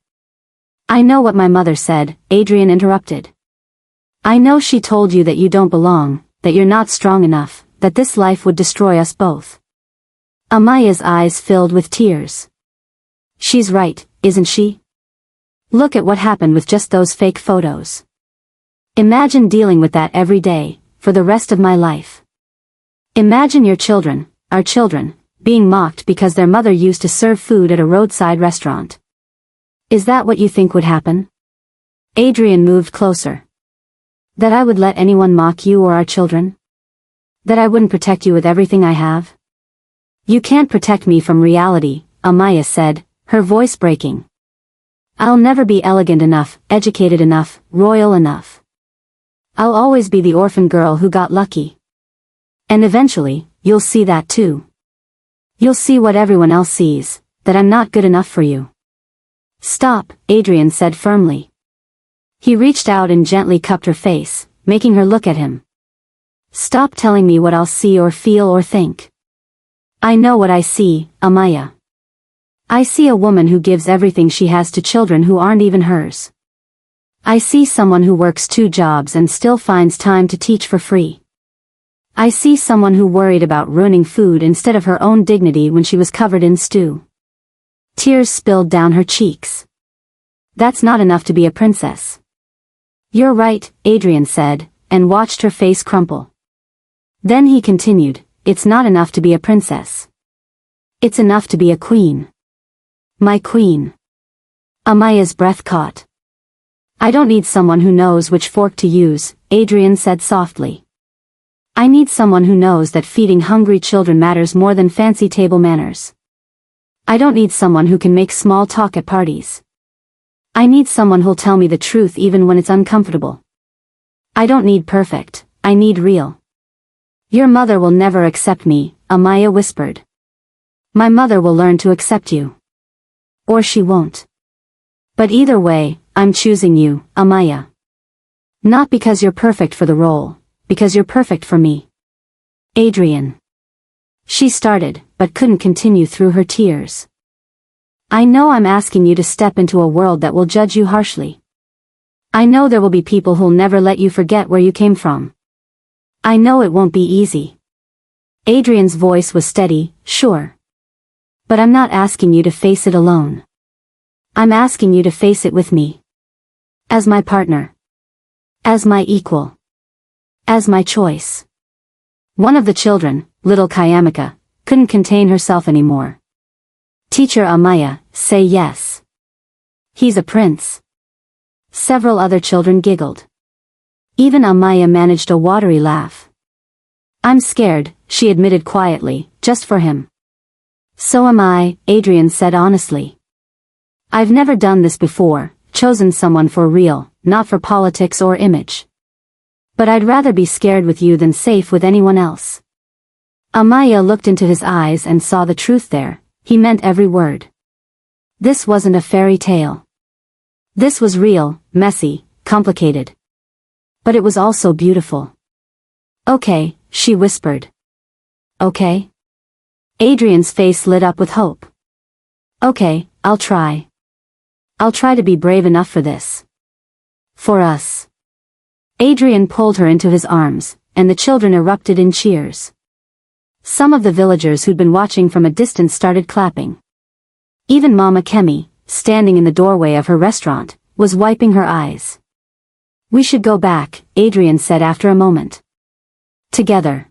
S1: I know what my mother said, Adrian interrupted. I know she told you that you don't belong, that you're not strong enough, that this life would destroy us both. Amiya's eyes filled with tears. She's right, isn't she? Look at what happened with just those fake photos. Imagine dealing with that every day, for the rest of my life. Imagine your children, our children, being mocked because their mother used to serve food at a roadside restaurant. Is that what you think would happen? Adrian moved closer. That I would let anyone mock you or our children? That I wouldn't protect you with everything I have? You can't protect me from reality, Amiya said, her voice breaking. I'll never be elegant enough, educated enough, royal enough. I'll always be the orphan girl who got lucky. And eventually, you'll see that too. You'll see what everyone else sees, that I'm not good enough for you. Stop, Adrian said firmly. He reached out and gently cupped her face, making her look at him. Stop telling me what I'll see or feel or think. I know what I see, Amiya. I see a woman who gives everything she has to children who aren't even hers. I see someone who works 2 jobs and still finds time to teach for free. I see someone who worried about ruining food instead of her own dignity when she was covered in stew. Tears spilled down her cheeks. That's not enough to be a princess. You're right, Adrian said, and watched her face crumple. Then he continued, it's not enough to be a princess. It's enough to be a queen. My queen. Amiya's breath caught. I don't need someone who knows which fork to use, Adrian said softly. I need someone who knows that feeding hungry children matters more than fancy table manners. I don't need someone who can make small talk at parties. I need someone who'll tell me the truth even when it's uncomfortable. I don't need perfect, I need real. Your mother will never accept me, Amiya whispered. My mother will learn to accept you. Or she won't. But either way, I'm choosing you, Amiya. Not because you're perfect for the role, because you're perfect for me. Adrian. She started, but couldn't continue through her tears. I know I'm asking you to step into a world that will judge you harshly. I know there will be people who'll never let you forget where you came from. I know it won't be easy. Adrian's voice was steady, sure. But I'm not asking you to face it alone. I'm asking you to face it with me. As my partner. As my equal. As my choice. One of the children, little Kayamika, couldn't contain herself anymore. Teacher Amiya, say yes. He's a prince. Several other children giggled. Even Amiya managed a watery laugh. I'm scared, she admitted quietly, just for him. So am I, Adrian said honestly. I've never done this before, chosen someone for real, not for politics or image. But I'd rather be scared with you than safe with anyone else. Amiya looked into his eyes and saw the truth there, he meant every word. This wasn't a fairy tale. This was real, messy, complicated. But it was also beautiful. Okay, she whispered. Okay? Adrian's face lit up with hope. Okay, I'll try. I'll try to be brave enough for this. For us. Adrian pulled her into his arms, and the children erupted in cheers. Some of the villagers who'd been watching from a distance started clapping. Even Mama Kemi, standing in the doorway of her restaurant, was wiping her eyes. We should go back, Adrian said after a moment. Together.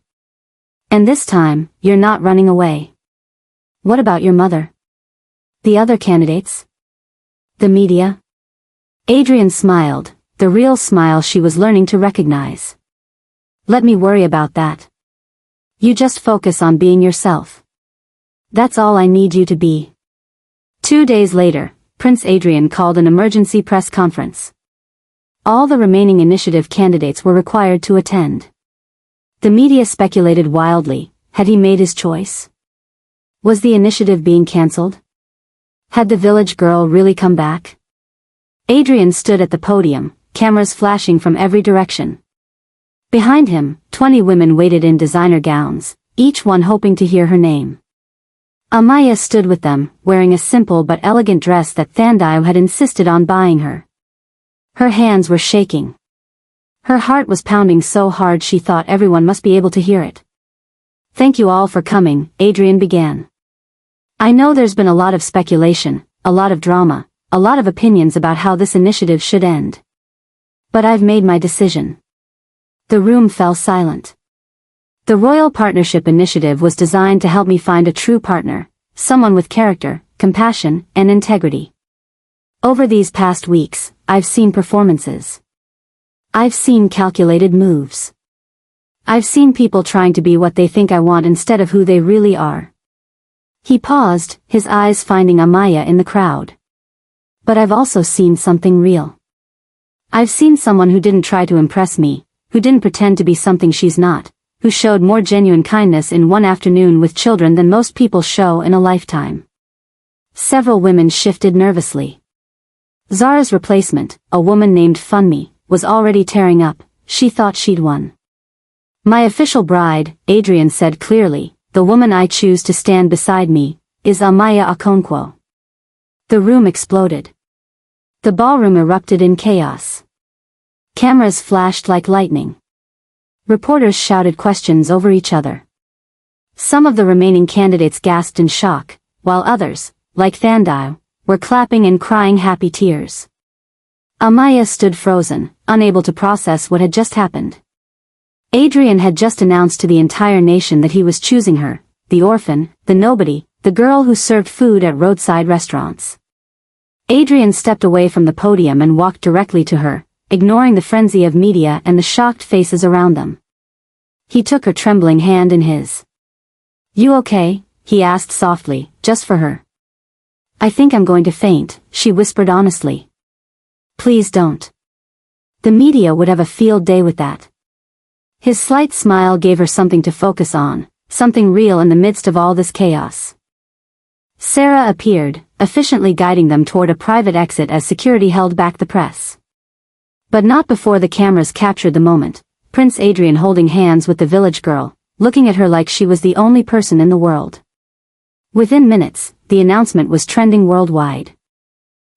S1: And this time, you're not running away. What about your mother? The other candidates? The media? Adrian smiled, the real smile she was learning to recognize. Let me worry about that. You just focus on being yourself. That's all I need you to be. 2 days later, Prince Adrian called an emergency press conference. All the remaining initiative candidates were required to attend. The media speculated wildly, had he made his choice? Was the initiative being cancelled? Had the village girl really come back? Adrian stood at the podium, cameras flashing from every direction. Behind him, 20 women waited in designer gowns, each one hoping to hear her name. Amiya stood with them, wearing a simple but elegant dress that Thandai had insisted on buying her. Her hands were shaking. Her heart was pounding so hard she thought everyone must be able to hear it. Thank you all for coming, Adrian began. I know there's been a lot of speculation, a lot of drama, a lot of opinions about how this initiative should end. But I've made my decision. The room fell silent. The Royal Partnership Initiative was designed to help me find a true partner, someone with character, compassion, and integrity. Over these past weeks, I've seen performances. I've seen calculated moves. I've seen people trying to be what they think I want instead of who they really are. He paused, his eyes finding Amiya in the crowd. But I've also seen something real. I've seen someone who didn't try to impress me, who didn't pretend to be something she's not, who showed more genuine kindness in one afternoon with children than most people show in a lifetime. Several women shifted nervously. Zara's replacement, a woman named Funmi, was already tearing up, she thought she'd won. My official bride, Adrian said clearly, the woman I choose to stand beside me, is Amiya Okonkwo. The room exploded. The ballroom erupted in chaos. Cameras flashed like lightning. Reporters shouted questions over each other. Some of the remaining candidates gasped in shock, while others, like Thandai, were clapping and crying happy tears. Amiya stood frozen, unable to process what had just happened. Adrian had just announced to the entire nation that he was choosing her, the orphan, the nobody, the girl who served food at roadside restaurants. Adrian stepped away from the podium and walked directly to her, ignoring the frenzy of media and the shocked faces around them. He took her trembling hand in his. "You okay?" he asked softly, just for her. "I think I'm going to faint," she whispered honestly. "Please don't. The media would have a field day with that." His slight smile gave her something to focus on, something real in the midst of all this chaos. Sarah appeared, efficiently guiding them toward a private exit as security held back the press. But not before the cameras captured the moment, Prince Adrian holding hands with the village girl, looking at her like she was the only person in the world. Within minutes, the announcement was trending worldwide.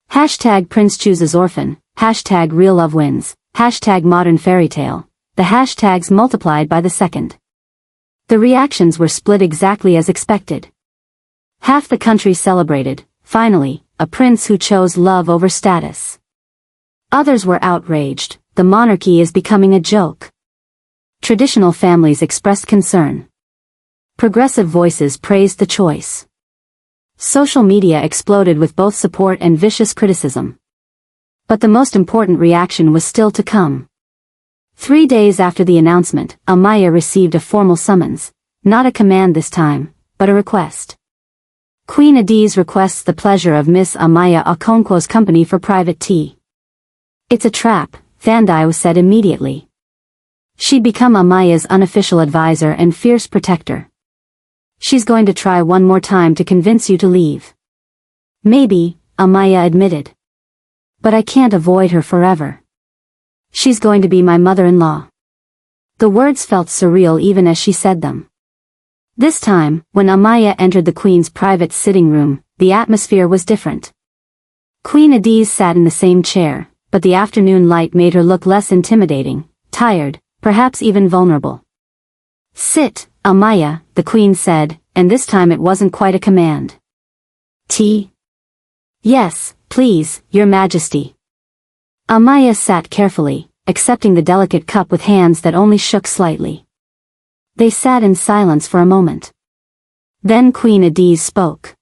S1: Hashtag Prince chooses Orphan, hashtag Real Love Wins, hashtag Modern Fairy Tale, the hashtags multiplied by the second. The reactions were split exactly as expected. Half the country celebrated, finally, a prince who chose love over status. Others were outraged, the monarchy is becoming a joke. Traditional families expressed concern. Progressive voices praised the choice. Social media exploded with both support and vicious criticism. But the most important reaction was still to come. 3 days after the announcement, Amiya received a formal summons, not a command this time, but a request. Queen Adiz requests the pleasure of Miss Amiya Okonkwo's company for private tea. "It's a trap," Thandai said immediately. She'd become Amiya's unofficial advisor and fierce protector. "She's going to try one more time to convince you to leave." "Maybe," Amiya admitted. "But I can't avoid her forever. She's going to be my mother-in-law." The words felt surreal even as she said them. This time, when Amiya entered the Queen's private sitting room, the atmosphere was different. Queen Adiz sat in the same chair, but the afternoon light made her look less intimidating, tired, perhaps even vulnerable. "Sit, Amiya," the Queen said, and this time it wasn't quite a command. "Tea?" "Yes, please, Your Majesty." Amiya sat carefully, accepting the delicate cup with hands that only shook slightly. They sat in silence for a moment. Then Queen Adiz spoke.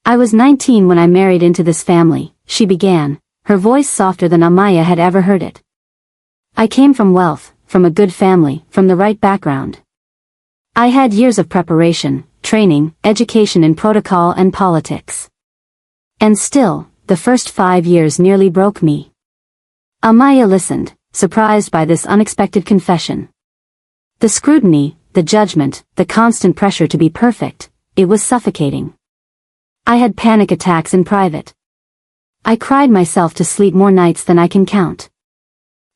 S1: "I was 19 when I married into this family," she began, her voice softer than Amiya had ever heard it. "I came from wealth, from a good family, from the right background. I had years of preparation, training, education in protocol and politics. And still, the first 5 years nearly broke me." Amiya listened, surprised by this unexpected confession. The scrutiny, the judgment, the constant pressure to be perfect, it was suffocating. "I had panic attacks in private. I cried myself to sleep more nights than I can count.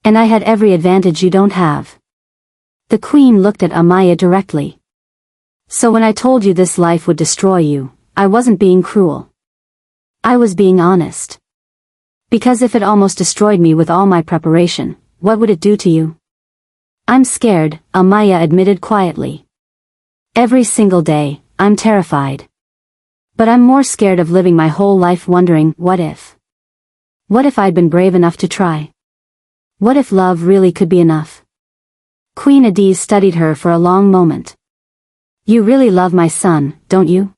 S1: And I had every advantage you don't have." The Queen looked at Amiya directly. "So when I told you this life would destroy you, I wasn't being cruel. I was being honest. Because if it almost destroyed me with all my preparation, what would it do to you?" "I'm scared," Amiya admitted quietly. "Every single day, I'm terrified. But I'm more scared of living my whole life wondering, what if? What if I'd been brave enough to try? What if love really could be enough?" Queen Adiz studied her for a long moment. "You really love my son, don't you?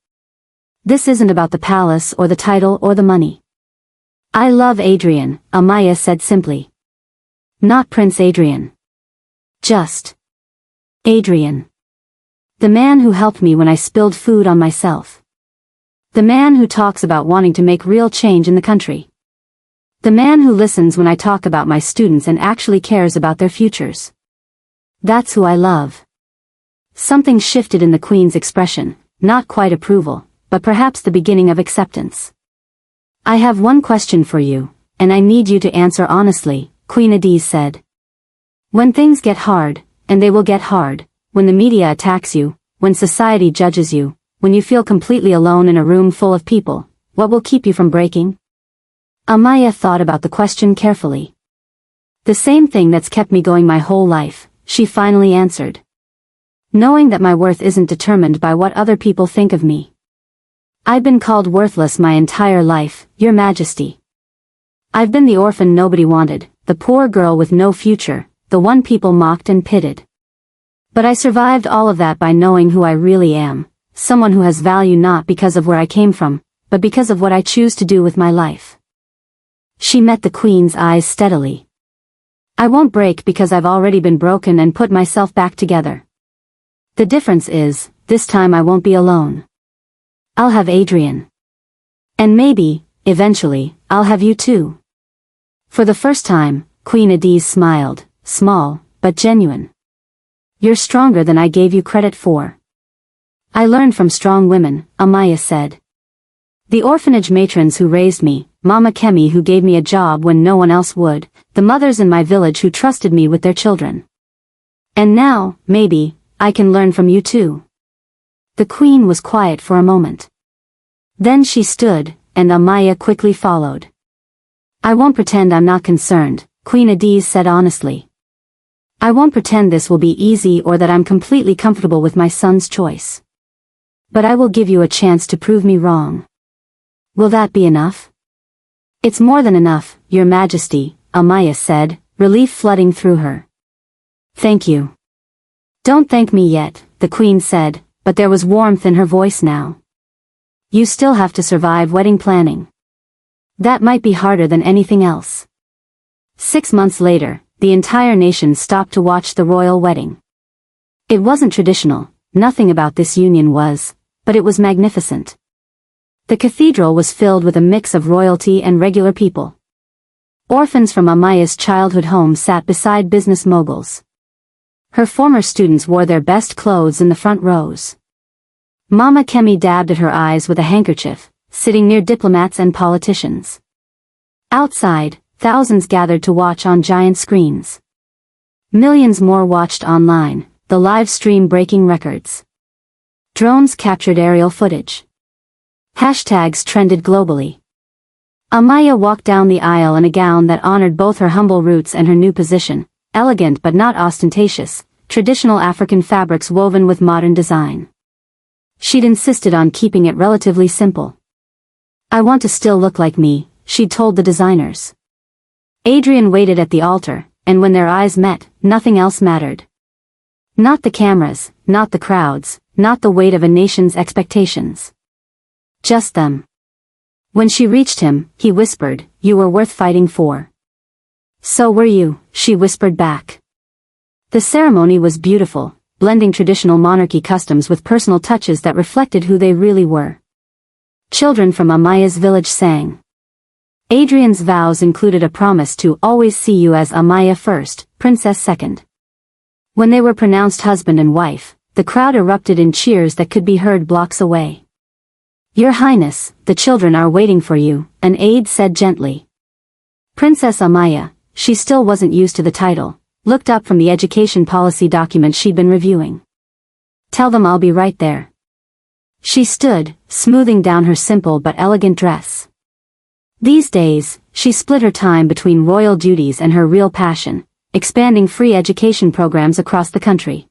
S1: This isn't about the palace or the title or the money." "I love Adrian," Amiya said simply. "Not Prince Adrian. Just Adrian. The man who helped me when I spilled food on myself. The man who talks about wanting to make real change in the country. The man who listens when I talk about my students and actually cares about their futures. That's who I love." Something shifted in the Queen's expression, not quite approval, but perhaps the beginning of acceptance. "I have one question for you, and I need you to answer honestly," Queen Adiz said. "When things get hard, and they will get hard, when the media attacks you, when society judges you, when you feel completely alone in a room full of people, what will keep you from breaking?" Amiya thought about the question carefully. "The same thing that's kept me going my whole life," she finally answered. "Knowing that my worth isn't determined by what other people think of me. I've been called worthless my entire life, Your Majesty. I've been the orphan nobody wanted, the poor girl with no future, the one people mocked and pitted. But I survived all of that by knowing who I really am, someone who has value not because of where I came from, but because of what I choose to do with my life." She met the Queen's eyes steadily. "I won't break because I've already been broken and put myself back together," The difference is, this time I won't be alone. I'll have Adrian. And maybe, eventually, I'll have you too. For the first time, Queen Adiz smiled, small, but genuine. You're stronger than I gave you credit for. I learned from strong women, Amiya said. The orphanage matrons who raised me, Mama Kemi who gave me a job when no one else would, the mothers in my village who trusted me with their children. And now, maybe, I can learn from you too. The queen was quiet for a moment. Then she stood, and Amiya quickly followed. I won't pretend I'm not concerned, Queen Adiz said honestly. I won't pretend this will be easy or that I'm completely comfortable with my son's choice. But I will give you a chance to prove me wrong. Will that be enough? It's more than enough, Your Majesty, Amiya said, relief flooding through her. Thank you. Don't thank me yet, the queen said, but there was warmth in her voice now. You still have to survive wedding planning. That might be harder than anything else. 6 months later, the entire nation stopped to watch the royal wedding. It wasn't traditional, nothing about this union was, but it was magnificent. The cathedral was filled with a mix of royalty and regular people. Orphans from Amiya's childhood home sat beside business moguls. Her former students wore their best clothes in the front rows. Mama Kemi dabbed at her eyes with a handkerchief, sitting near diplomats and politicians. Outside, thousands gathered to watch on giant screens. Millions more watched online, the live stream breaking records. Drones captured aerial footage. Hashtags trended globally. Amiya walked down the aisle in a gown that honored both her humble roots and her new position, elegant but not ostentatious, traditional African fabrics woven with modern design. She'd insisted on keeping it relatively simple. I want to still look like me, she'd told the designers. Adrian waited at the altar, and when their eyes met, nothing else mattered. Not the cameras, not the crowds, not the weight of a nation's expectations. Just them. When she reached him, he whispered, "You were worth fighting for." "So were you," she whispered back. The ceremony was beautiful, blending traditional monarchy customs with personal touches that reflected who they really were. Children from Amiya's village sang. Adrian's vows included a promise to always see you as Amiya first, princess second. When they were pronounced husband and wife, the crowd erupted in cheers that could be heard blocks away. "Your Highness, the children are waiting for you," an aide said gently. Princess Amiya, she still wasn't used to the title, looked up from the education policy document she'd been reviewing. "Tell them I'll be right there." She stood, smoothing down her simple but elegant dress. These days, she split her time between royal duties and her real passion, expanding free education programs across the country.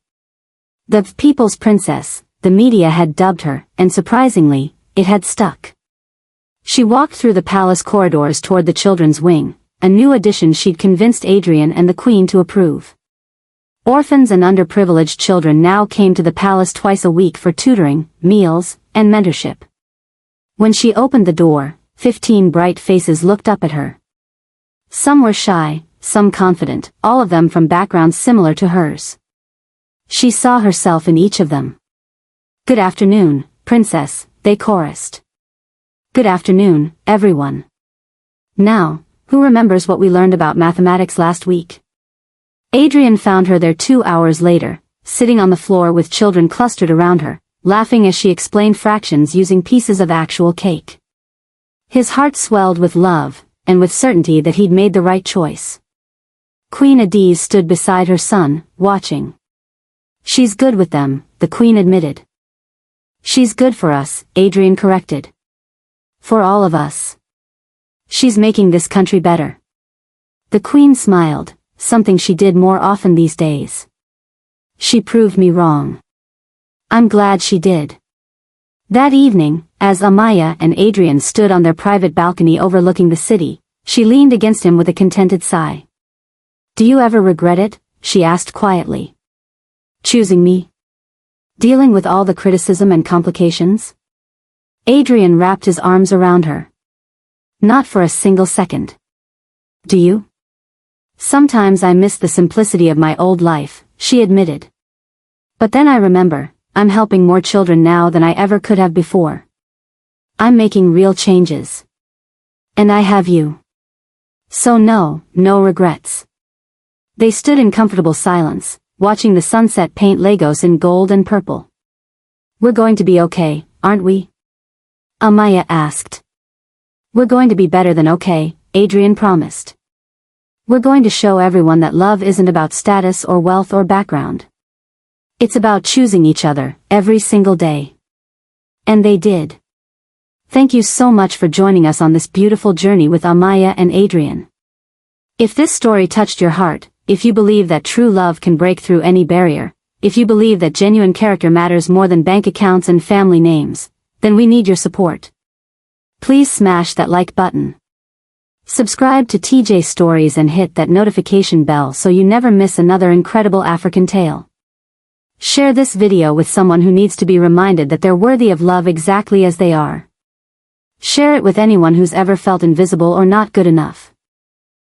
S1: The People's Princess, the media had dubbed her, and surprisingly, it had stuck. She walked through the palace corridors toward the children's wing, a new addition she'd convinced Adrian and the Queen to approve. Orphans and underprivileged children now came to the palace twice a week for tutoring, meals, and mentorship. When she opened the door, 15 bright faces looked up at her. Some were shy, some confident, all of them from backgrounds similar to hers. She saw herself in each of them. "Good afternoon, Princess," they chorused. "Good afternoon, everyone. Now, who remembers what we learned about mathematics last week?" Adrian found her there 2 hours later, sitting on the floor with children clustered around her, laughing as she explained fractions using pieces of actual cake. His heart swelled with love, and with certainty that he'd made the right choice. Queen Adiz stood beside her son, watching. "She's good with them," the Queen admitted. "She's good for us," Adrian corrected. "For all of us. She's making this country better." The Queen smiled, something she did more often these days. "She proved me wrong. I'm glad she did." That evening, as Amiya and Adrian stood on their private balcony overlooking the city, she leaned against him with a contented sigh. "Do you ever regret it?" she asked quietly. "Choosing me? Dealing with all the criticism and complications?" Adrian wrapped his arms around her. "Not for a single second." "Do you?" "Sometimes I miss the simplicity of my old life," she admitted. But then I remember, I'm helping more children now than I ever could have before. I'm making real changes. And I have you. So no regrets. They stood in comfortable silence, watching the sunset paint Lagos in gold and purple. We're going to be okay, aren't we? Amiya asked. We're going to be better than okay, Adrian promised. We're going to show everyone that love isn't about status or wealth or background. It's about choosing each other, every single day. And they did. Thank you so much for joining us on this beautiful journey with Amiya and Adrian. If this story touched your heart, if you believe that true love can break through any barrier, if you believe that genuine character matters more than bank accounts and family names, then we need your support. Please smash that like button. Subscribe to TeeJay Stories and hit that notification bell so you never miss another incredible African tale. Share this video with someone who needs to be reminded that they're worthy of love exactly as they are. Share it with anyone who's ever felt invisible or not good enough.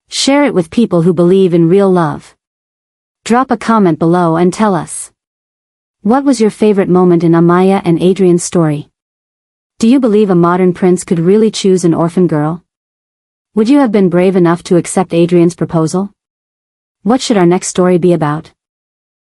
S1: Share it with people who believe in real love. Drop a comment below and tell us. What was your favorite moment in Amiya and Adrian's story? Do you believe a modern prince could really choose an orphan girl? Would you have been brave enough to accept Adrian's proposal? What should our next story be about?